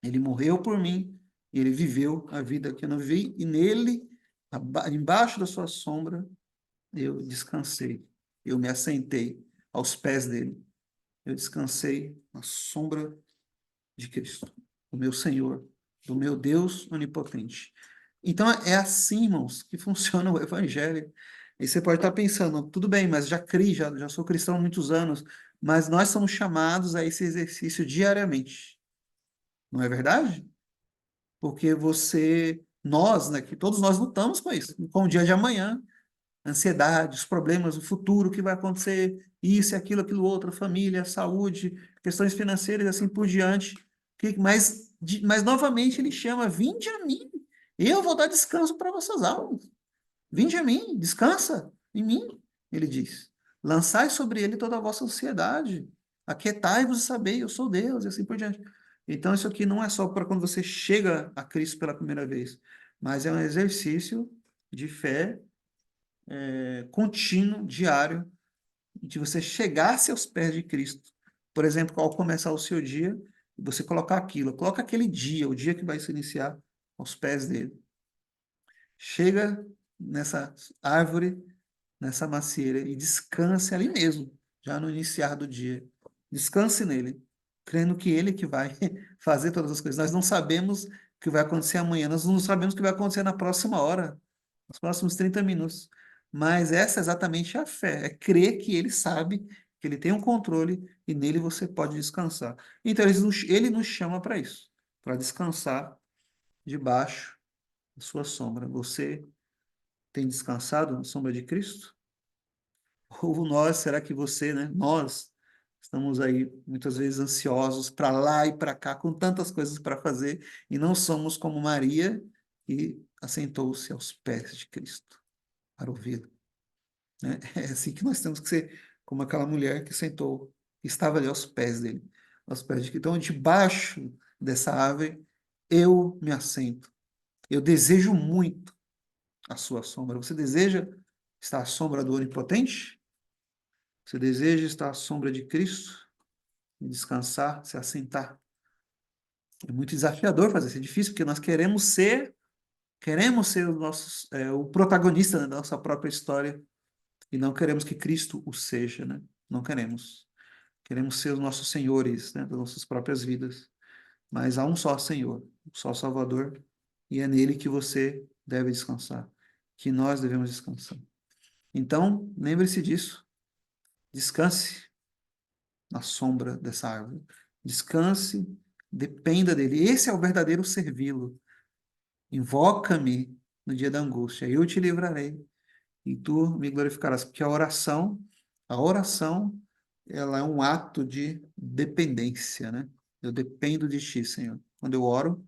Speaker 1: Ele morreu por mim, e ele viveu a vida que eu não vivi, e nele, embaixo da sua sombra, eu descansei. Eu me assentei aos pés dele. Eu descansei na sombra de Cristo, do meu Senhor, do meu Deus onipotente. Então é assim, irmãos, que funciona o Evangelho. E você pode estar pensando: tudo bem, mas já criei, já sou cristão há muitos anos, mas nós somos chamados a esse exercício diariamente, não é verdade? Porque nós, né, que todos nós lutamos com isso, com o dia de amanhã. ansiedade, os problemas, o futuro, o que vai acontecer, isso e aquilo, aquilo outro, família, saúde, questões financeiras e assim por diante. Mas novamente ele chama: vinde a mim, eu vou dar descanso para vossas almas. Vinde a mim, descansa em mim, ele diz. Lançai sobre ele toda a vossa ansiedade. Aquietai-vos e sabei, eu sou Deus, e assim por diante. Então, isso aqui não é só para quando você chega a Cristo pela primeira vez, mas é um exercício de fé contínuo, diário, de você chegar-se aos pés de Cristo. Por exemplo, ao começar o seu dia, você colocar aquilo, coloca aquele dia, o dia que vai se iniciar, aos pés dele. Chega nessa árvore, nessa macieira, e descanse ali mesmo, já no iniciar do dia. Descanse nele, crendo que ele que vai fazer todas as coisas. Nós não sabemos o que vai acontecer amanhã, nós não sabemos o que vai acontecer na próxima hora, nos próximos 30 minutos. Mas essa é exatamente a fé, é crer que ele sabe, que ele tem um controle e nele você pode descansar. Então ele nos chama para isso, para descansar debaixo da sua sombra. Você tem descansado na sombra de Cristo? Ou nós, será que você, né? Nós estamos aí muitas vezes ansiosos para lá e para cá, com tantas coisas para fazer, e não somos como Maria, que assentou-se aos pés de Cristo para ouvi-lo, né? É assim que nós temos que ser, como aquela mulher que sentou, que estava ali aos pés dele, aos pés de Cristo. Então, debaixo dessa árvore, eu me assento. Eu desejo muito a sua sombra. Você deseja estar à sombra do Onipotente? Você deseja estar à sombra de Cristo? E descansar, se assentar? É muito desafiador fazer isso, é difícil, porque nós queremos ser os nossos, o protagonista, né, da nossa própria história, e não queremos que Cristo o seja, né? Não queremos. Queremos ser os nossos senhores, né, das nossas próprias vidas. Mas há um só Senhor, um só Salvador, e é nele que você deve descansar, que nós devemos descansar. Então, lembre-se disso. Descanse na sombra dessa árvore. Descanse, dependa dele. Esse é o verdadeiro servi-lo. Invoca-me no dia da angústia, eu te livrarei e tu me glorificarás. Porque a oração, ela é um ato de dependência, né? Eu dependo de ti, Senhor. Quando eu oro,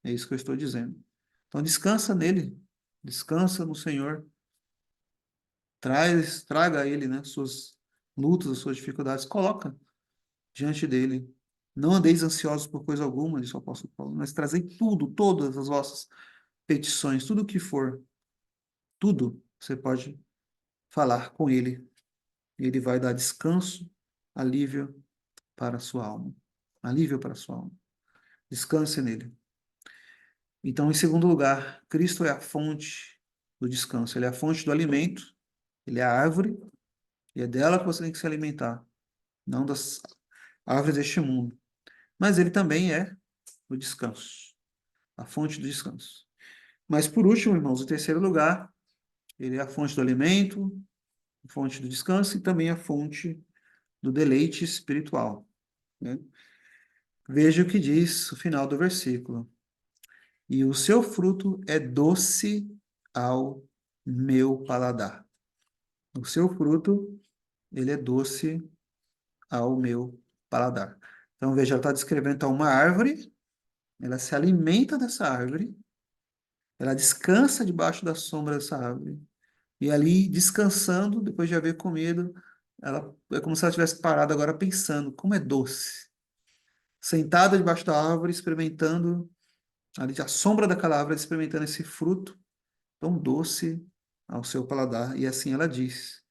Speaker 1: é isso que eu estou dizendo. Então descansa nele, descansa no Senhor. Traga a ele, né, suas lutas, as suas dificuldades, coloca diante dele. Não andeis ansiosos por coisa alguma, disse o apóstolo Paulo, mas trazei tudo, todas as vossas petições, tudo o que for, tudo você pode falar com ele. Ele vai dar descanso, alívio para a sua alma. Alívio para a sua alma. Descanse nele. Então, em segundo lugar, Cristo é a fonte do descanso. Ele é a fonte do alimento. Ele é a árvore. E é dela que você tem que se alimentar. Não das árvores deste mundo. Mas ele também é o descanso. A fonte do descanso. Mas por último, irmãos, em terceiro lugar, ele é a fonte do alimento, a fonte do descanso e também a fonte do deleite espiritual, né? Veja o que diz o final do versículo. E o seu fruto é doce ao meu paladar. O seu fruto, ele é doce ao meu paladar. Então, veja, ela está descrevendo então, uma árvore, ela se alimenta dessa árvore, ela descansa debaixo da sombra dessa árvore, e ali, descansando, depois de haver comido, ela é como se ela tivesse parado agora pensando, como é doce. Sentada debaixo da árvore, experimentando, ali a sombra daquela árvore, experimentando esse fruto tão doce ao seu paladar. E assim ela diz: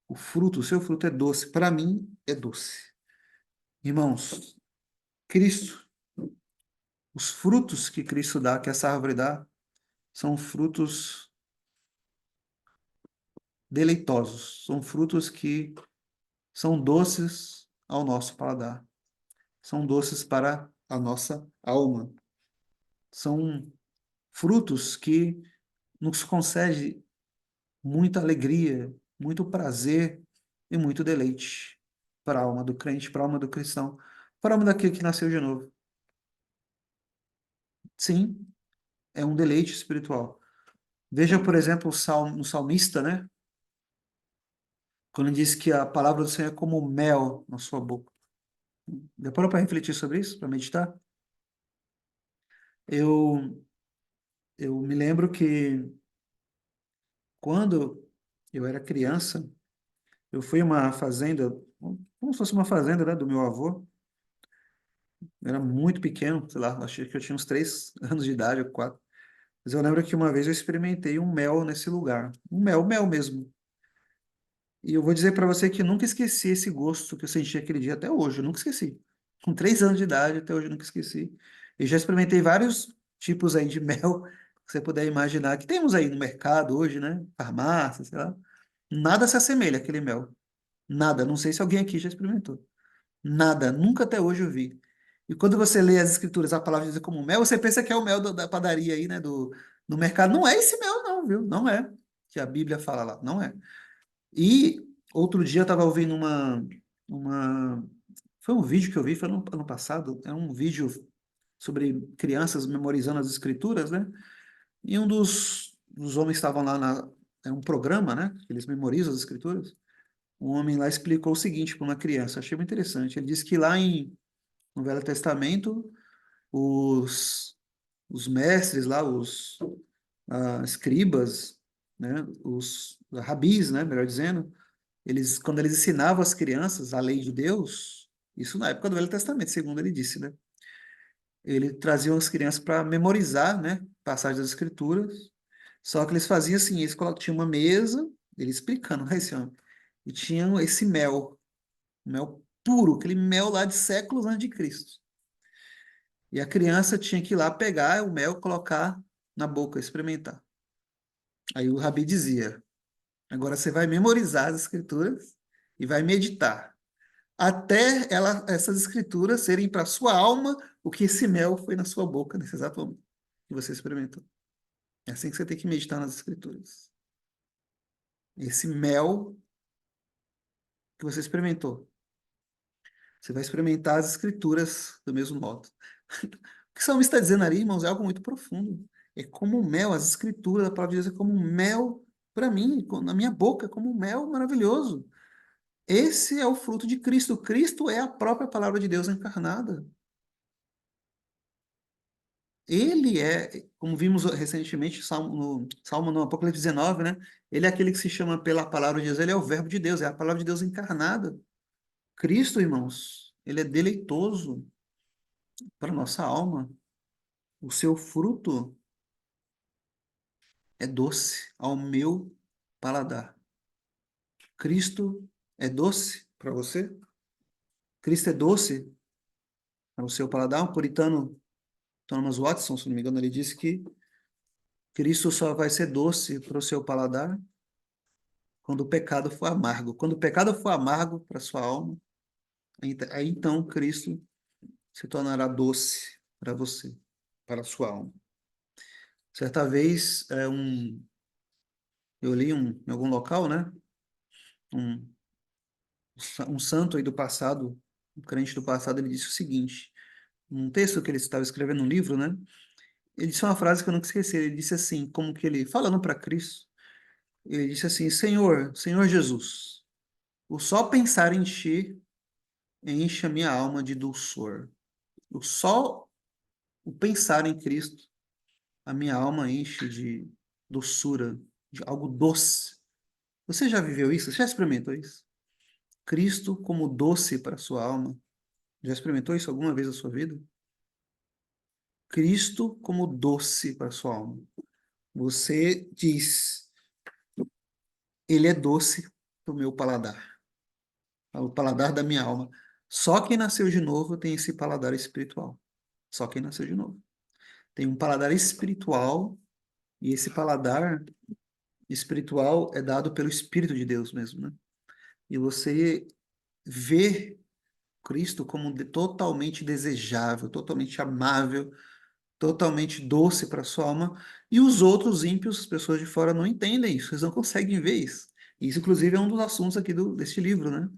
Speaker 1: o seu fruto é doce, para mim é doce. Irmãos, Cristo, os frutos que Cristo dá, que essa árvore dá, são frutos deleitosos, são frutos que são doces ao nosso paladar, são doces para a nossa alma, são frutos que nos concede muita alegria, muito prazer e muito deleite para a alma do crente, para a alma do cristão, para a alma daquele que nasceu de novo. Sim, é um deleite espiritual. Veja, por exemplo, o salmista, né? quando diz que a palavra do Senhor é como mel na sua boca. Já parou para refletir sobre isso, para meditar? Eu, eu me lembro que quando eu era criança, eu fui a uma fazenda, como se fosse uma fazenda, né, do meu avô. Eu era muito pequeno, sei lá, acho que eu tinha uns 3 anos de idade, ou 4. Mas eu lembro que uma vez eu experimentei um mel nesse lugar. Um mel mesmo. E eu vou dizer para você que eu nunca esqueci esse gosto que eu senti aquele dia até hoje. Eu nunca esqueci. Com 3 anos de idade, até hoje eu nunca esqueci. E já experimentei vários tipos aí de mel que você puder imaginar, que temos aí no mercado hoje, né? Farmácia, sei lá. Nada se assemelha àquele mel. Nada. Não sei se alguém aqui já experimentou. Nada. Nunca até hoje eu vi. E quando você lê as escrituras, a palavra diz como mel, você pensa que é o mel da padaria aí, né? Do mercado. Não é esse mel, não, viu? Não é. Que a Bíblia fala lá. Não é. E outro dia eu estava ouvindo uma. Foi um vídeo que eu vi, foi no ano passado. É um vídeo sobre crianças memorizando as escrituras, né? E um dos homens que estavam lá na. É um programa, né? Que eles memorizam as escrituras. Um homem lá explicou o seguinte para uma criança. Achei muito interessante. Ele disse que lá no Velho Testamento, os mestres lá, os escribas, né? Os rabis, né? Melhor dizendo. Quando eles ensinavam as crianças a lei de Deus, isso na época do Velho Testamento, segundo ele disse, né? Ele traziam as crianças para memorizar, né? Passagens das Escrituras. Só que eles faziam assim, tinham uma mesa, ele explicando, né, esse homem, e tinham esse mel puro, aquele mel lá de séculos antes de Cristo. E a criança tinha que ir lá pegar o mel, colocar na boca, experimentar. Aí o Rabi dizia: agora você vai memorizar as Escrituras e vai meditar até essas escrituras serem para sua alma o que esse mel foi na sua boca nesse exato momento que você experimentou. É assim que você tem que meditar nas escrituras. Esse mel que você experimentou, você vai experimentar as escrituras do mesmo modo. O que o salmista está dizendo ali, irmãos, é algo muito profundo. É como mel, as escrituras, a palavra de Deus é como mel para mim, na minha boca, é como mel maravilhoso. Esse é o fruto de Cristo. Cristo é a própria palavra de Deus encarnada. Ele é, como vimos recentemente, Salmo no Apocalipse 19, né? Ele é aquele que se chama pela palavra de Deus, ele é o Verbo de Deus, é a palavra de Deus encarnada. Cristo, irmãos, ele é deleitoso para a nossa alma. O seu fruto é doce ao meu paladar. Cristo é doce para você? Cristo é doce para o seu paladar? Um puritano, Thomas Watson, se não me engano, ele disse que Cristo só vai ser doce para o seu paladar quando o pecado for amargo. Quando o pecado for amargo para sua alma, aí então Cristo se tornará doce para você, para a sua alma. Certa vez, eu li em algum local, né? Um, um santo aí do passado, um crente do passado, ele disse o seguinte, um texto que ele estava escrevendo um livro, né? Ele disse uma frase que eu nunca esqueci. Ele disse assim, como que ele, falando para Cristo, ele disse assim, Senhor Jesus, o só pensar em ti enche a minha alma de dulçor. Só o pensar em Cristo, a minha alma enche de doçura, de algo doce. Você já viveu isso? Você já experimentou isso? Cristo como doce para a sua alma. Já experimentou isso alguma vez na sua vida? Cristo como doce para a sua alma. Você diz, ele é doce para o meu paladar, o paladar da minha alma. Só quem nasceu de novo tem esse paladar espiritual. Só quem nasceu de novo. Tem um paladar espiritual, e esse paladar espiritual é dado pelo Espírito de Deus mesmo, né? E você vê Cristo como totalmente desejável, totalmente amável, totalmente doce para a sua alma, e os outros ímpios, as pessoas de fora, não entendem isso, eles não conseguem ver isso. Isso, inclusive, é um dos assuntos aqui deste livro, né?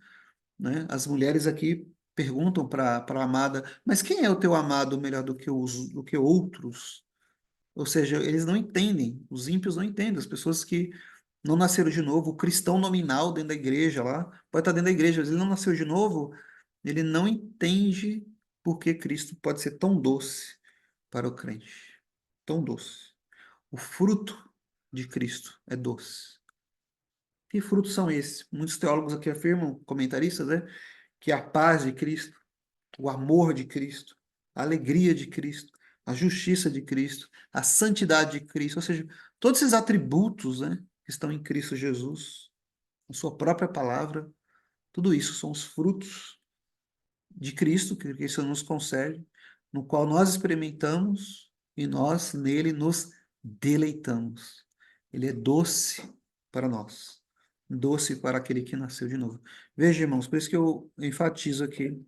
Speaker 1: As mulheres aqui perguntam para a amada, mas quem é o teu amado melhor do que outros? Ou seja, eles não entendem, os ímpios não entendem, as pessoas que não nasceram de novo, o cristão nominal dentro da igreja lá, pode estar dentro da igreja, mas ele não nasceu de novo, ele não entende por que Cristo pode ser tão doce para o crente. Tão doce. O fruto de Cristo é doce. Que frutos são esses? Muitos teólogos aqui afirmam, comentaristas, né, que a paz de Cristo, o amor de Cristo, a alegria de Cristo, a justiça de Cristo, a santidade de Cristo, ou seja, todos esses atributos, né, que estão em Cristo Jesus, a sua própria palavra, tudo isso são os frutos de Cristo, que Cristo nos concede, no qual nós experimentamos e nós nele nos deleitamos. Ele é doce para nós, doce para aquele que nasceu de novo. Veja, irmãos, por isso que eu enfatizo aqui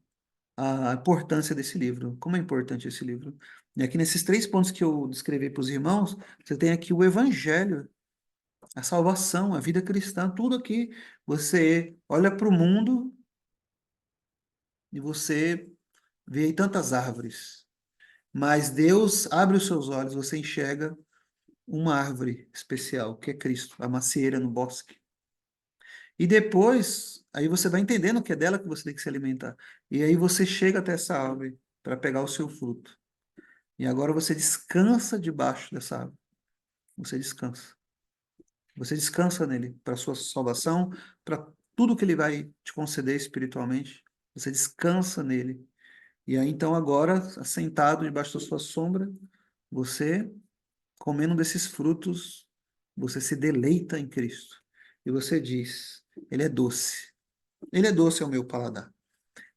Speaker 1: a importância desse livro. Como é importante esse livro? E aqui nesses 3 pontos que eu descrevi para os irmãos, você tem aqui o Evangelho, a salvação, a vida cristã, tudo aqui. Você olha para o mundo e você vê aí tantas árvores, mas Deus abre os seus olhos, você enxerga uma árvore especial, que é Cristo, a macieira no bosque. E depois, aí você vai entendendo que é dela que você tem que se alimentar. E aí você chega até essa árvore para pegar o seu fruto. E agora você descansa debaixo dessa árvore. Você descansa. Você descansa nele para sua salvação, para tudo que ele vai te conceder espiritualmente. Você descansa nele. E aí então agora, assentado debaixo da sua sombra, você comendo desses frutos, você se deleita em Cristo. E você diz: Ele é doce. Ele é doce ao meu paladar.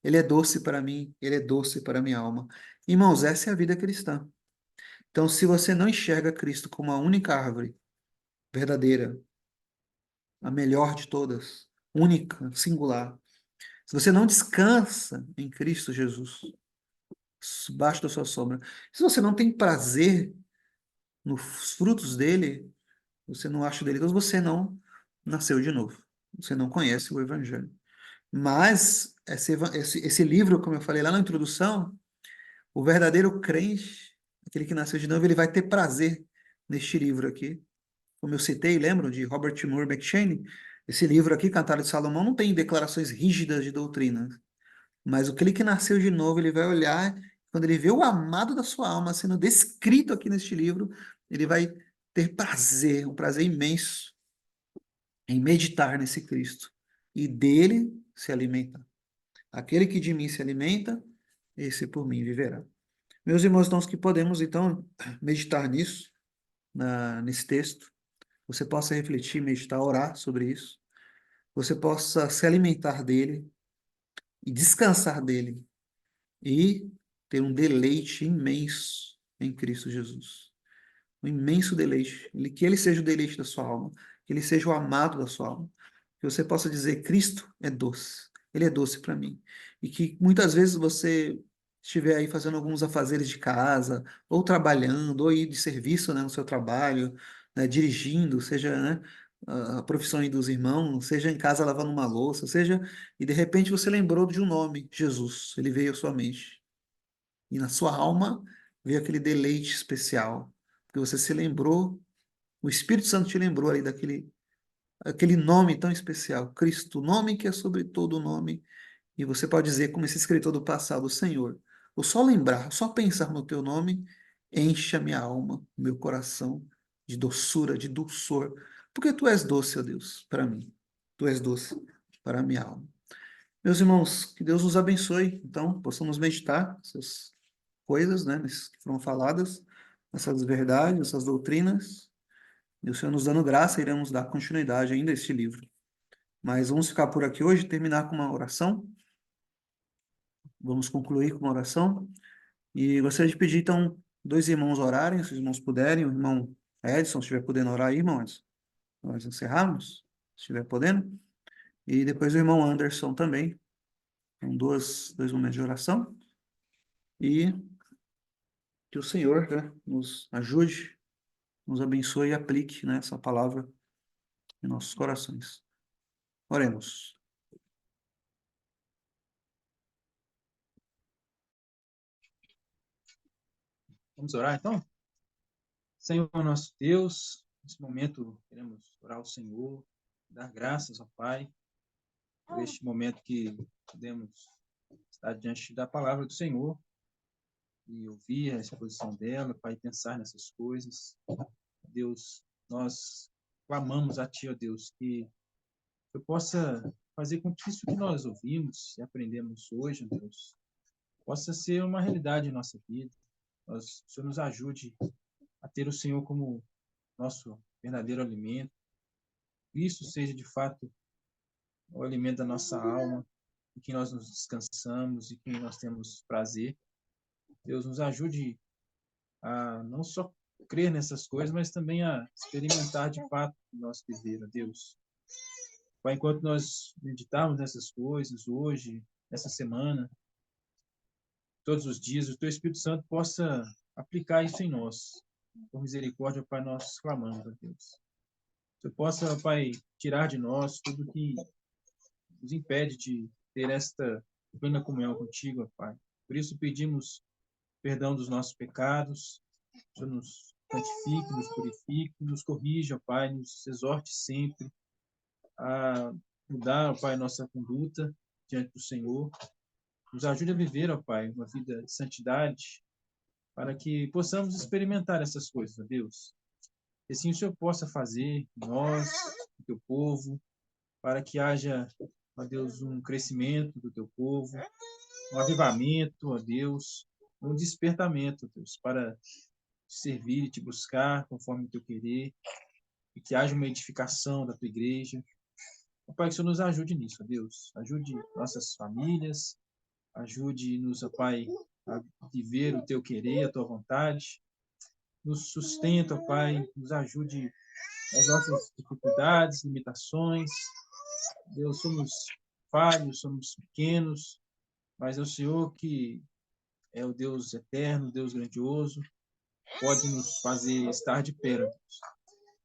Speaker 1: Ele é doce para mim, ele é doce para a minha alma. Irmãos, essa é a vida cristã. Então, se você não enxerga Cristo como a única árvore verdadeira, a melhor de todas, única, singular, se você não descansa em Cristo Jesus, debaixo da sua sombra, se você não tem prazer nos frutos dele, você não acha dele, então você não nasceu de novo. Você não conhece o Evangelho. Mas esse livro, como eu falei lá na introdução, o verdadeiro crente, aquele que nasceu de novo, ele vai ter prazer neste livro aqui. Como eu citei, lembram de Robert Moore McCheyne? Esse livro aqui, Cantares de Salomão, não tem declarações rígidas de doutrina, mas aquele que nasceu de novo, ele vai olhar, quando ele vê o amado da sua alma sendo descrito aqui neste livro, ele vai ter prazer, um prazer imenso em meditar nesse Cristo e dele se alimentar. Aquele que de mim se alimenta, esse por mim viverá. Meus irmãos, então, que podemos, então, meditar nisso, nesse texto. Você possa refletir, meditar, orar sobre isso. Você possa se alimentar dele e descansar dele e ter um deleite imenso em Cristo Jesus. Um imenso deleite. Que ele seja o deleite da sua alma, que ele seja o amado da sua alma. Que você possa dizer: Cristo é doce, ele é doce para mim. E que muitas vezes você estiver aí fazendo alguns afazeres de casa, ou trabalhando, ou ir de serviço, né, no seu trabalho, né, dirigindo, seja, né, a profissão aí dos irmãos, seja em casa lavando uma louça, seja, e de repente você lembrou de um nome, Jesus, ele veio à sua mente. E na sua alma veio aquele deleite especial, porque você se lembrou, o Espírito Santo te lembrou ali aquele nome tão especial, Cristo, o nome que é sobre todo nome. E você pode dizer, como esse escritor do passado: Senhor, eu só lembrar, só pensar no teu nome, enche a minha alma, o meu coração de doçura, de dulçor, porque tu és doce, ó Deus, para mim. Tu és doce para a minha alma. Meus irmãos, que Deus nos abençoe. Então, possamos meditar essas coisas, né, que foram faladas, essas verdades, essas doutrinas. E o Senhor nos dando graça, iremos dar continuidade ainda a este livro. Mas vamos ficar por aqui hoje, terminar com uma oração. Vamos concluir com uma oração. E gostaria de pedir, então, dois irmãos orarem, se os irmãos puderem. O irmão Edson, se estiver podendo orar aí, irmãos, nós encerrarmos, se estiver podendo. E depois o irmão Anderson também. Então, dois momentos de oração. E que o Senhor, né, nos ajude, nos abençoe e aplique, né, essa palavra em nossos corações. Oremos.
Speaker 2: Vamos orar então? Senhor nosso Deus, nesse momento queremos orar ao Senhor, dar graças ao Pai por este momento que podemos estar diante da palavra do Senhor e ouvir a exposição dela, Pai, pensar nessas coisas. Deus, nós clamamos a Ti, ó Deus, que eu possa fazer com que isso que nós ouvimos e aprendemos hoje, ó Deus, possa ser uma realidade em nossa vida. O Senhor nos ajude a ter o Senhor como nosso verdadeiro alimento. Isso seja, de fato, o alimento da nossa alma, em que nós nos descansamos e que nós temos prazer. Deus nos ajude a não só crer nessas coisas, mas também a experimentar de fato o nosso viver, ó Deus. Pai, enquanto nós meditarmos nessas coisas hoje, essa semana, todos os dias, o Teu Espírito Santo possa aplicar isso em nós. Por misericórdia, Pai, nós clamamos, ó Deus. Que eu possa, Pai, tirar de nós tudo que nos impede de ter esta plena comunhão contigo, ó Pai. Por isso pedimos perdão dos nossos pecados, que o Senhor nos santifique, nos purifique, nos corrija, ó Pai, nos exorte sempre a mudar, ó Pai, nossa conduta diante do Senhor. Nos ajude a viver, ó Pai, uma vida de santidade, para que possamos experimentar essas coisas, ó Deus. Que assim o Senhor possa fazer, nós, o teu povo, para que haja, ó Deus, um crescimento do teu povo, um avivamento, ó Deus, um despertamento, ó Deus, para te servir e te buscar conforme o teu querer, e que haja uma edificação da tua igreja. Ó Pai, que o Senhor nos ajude nisso, ó Deus. Ajude nossas famílias, ajude-nos, ó Pai, a viver o teu querer, a tua vontade. Nos sustenta, ó Pai, nos ajude nas nossas dificuldades, limitações. Deus, somos falhos, somos pequenos, mas é o Senhor que é o Deus eterno, Deus grandioso, pode nos fazer estar de pé, ó Deus.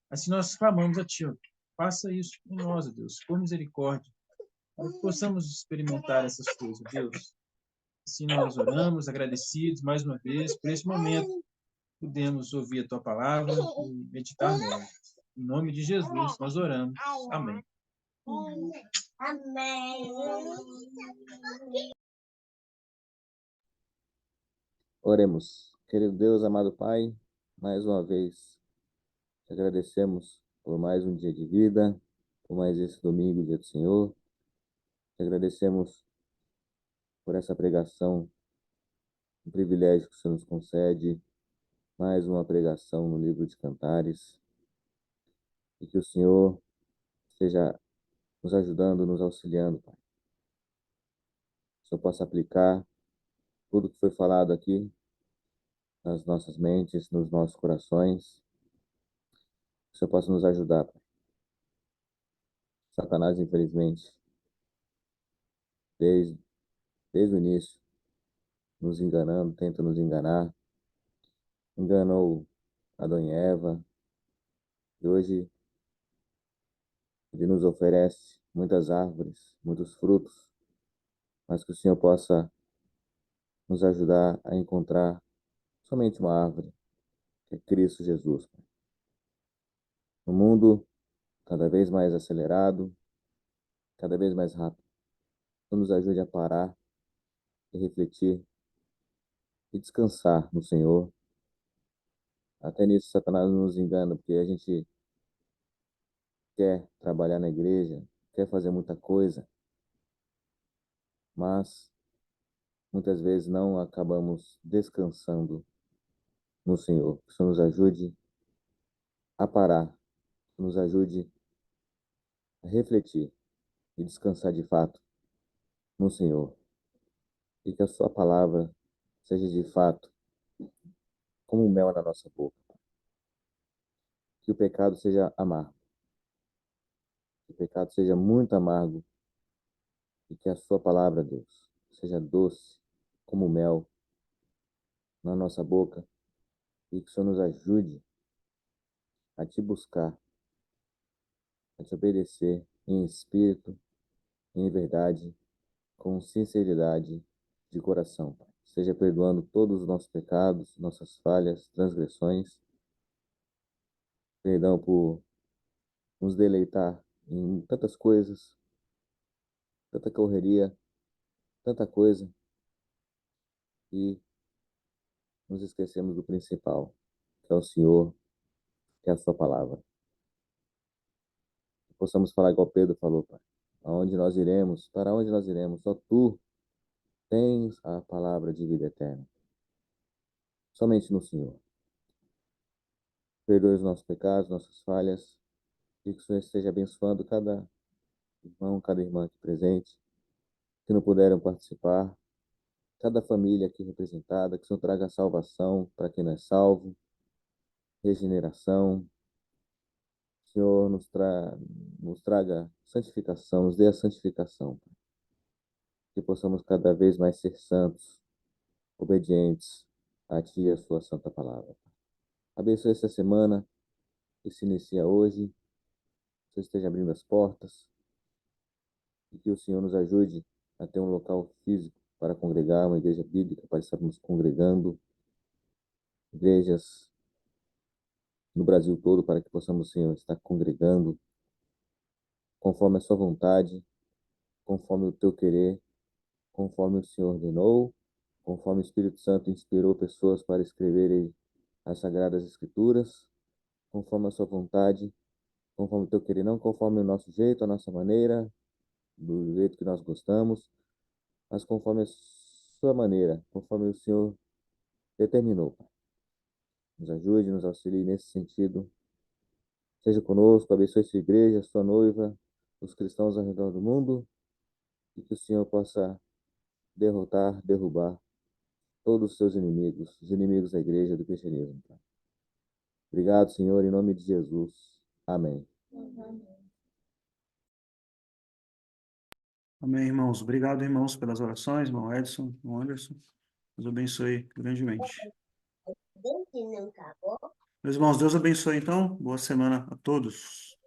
Speaker 2: Assim nós clamamos a Ti, ó. Faça isso em nós, ó Deus, por misericórdia, para que possamos experimentar essas coisas, ó Deus. Assim nós oramos, agradecidos mais uma vez por esse momento, podemos ouvir a Tua palavra e meditar nela. Em nome de Jesus nós oramos. Amém.
Speaker 3: Amém.
Speaker 4: Oremos. Querido Deus, amado Pai, mais uma vez te agradecemos por mais um dia de vida, por mais esse domingo, dia do Senhor. Te agradecemos por essa pregação, um privilégio que o Senhor nos concede, mais uma pregação no livro de Cantares, e que o Senhor esteja nos ajudando, nos auxiliando, Pai. Que o Senhor possa aplicar tudo que foi falado aqui nas nossas mentes, nos nossos corações. Que o Senhor possa nos ajudar, Pai. Satanás, infelizmente, desde o início, nos enganando, tenta nos enganar. Enganou Adão e Eva, e hoje ele nos oferece muitas árvores, muitos frutos, mas que o Senhor possa nos ajudar a encontrar somente uma árvore, que é Cristo Jesus. No mundo cada vez mais acelerado, cada vez mais rápido, que nos ajude a parar e refletir e descansar no Senhor. Até nisso Satanás nos engana, porque a gente quer trabalhar na igreja, quer fazer muita coisa, mas muitas vezes não acabamos descansando no Senhor. Que o Senhor nos ajude a parar, que nos ajude a refletir e descansar de fato no Senhor. E que a sua palavra seja de fato como um mel na nossa boca. Que o pecado seja amargo. Que o pecado seja muito amargo e que a sua palavra, Deus, seja doce como mel na nossa boca e que o Senhor nos ajude a te buscar, a te obedecer em espírito, em verdade, com sinceridade de coração. Seja perdoando todos os nossos pecados, nossas falhas, transgressões. Perdão por nos deleitar em tantas coisas, tanta correria, tanta coisa, e nos esquecemos do principal, que é o Senhor, que é a sua palavra. Que possamos falar igual Pedro falou, Pai. Aonde nós iremos? Para onde nós iremos? Só tu tens a palavra de vida eterna. Somente no Senhor. Perdoe os nossos pecados, nossas falhas, e que o Senhor esteja abençoando cada irmão, cada irmã aqui presente, que não puderam participar, cada família aqui representada, que o Senhor traga salvação para quem não é salvo, regeneração. O Senhor nos traga santificação, nos dê a santificação, que possamos cada vez mais ser santos, obedientes a Ti e a Sua santa palavra. Abençoe essa semana que se inicia hoje, que você esteja abrindo as portas e que o Senhor nos ajude a ter um local físico para congregar, uma igreja bíblica para estarmos congregando, igrejas no Brasil todo para que possamos, Senhor, estar congregando conforme a Sua vontade, conforme o Teu querer, conforme o Senhor ordenou, conforme o Espírito Santo inspirou pessoas para escreverem as Sagradas Escrituras, conforme a Sua vontade, conforme o Teu querer, não conforme o nosso jeito, a nossa maneira, do jeito que nós gostamos, mas conforme a Sua maneira, conforme o Senhor determinou. Nos ajude, nos auxilie nesse sentido. Seja conosco, abençoe sua igreja, sua noiva, os cristãos ao redor do mundo, e que o Senhor possa derrotar, derrubar todos os seus inimigos, os inimigos da igreja, do cristianismo. Obrigado, Senhor, em nome de Jesus. Amém.
Speaker 1: Amém, irmãos. Obrigado, irmãos, pelas orações, irmão Edson, irmão Anderson. Deus abençoe grandemente. Meus irmãos, Deus abençoe, então. Boa semana a todos.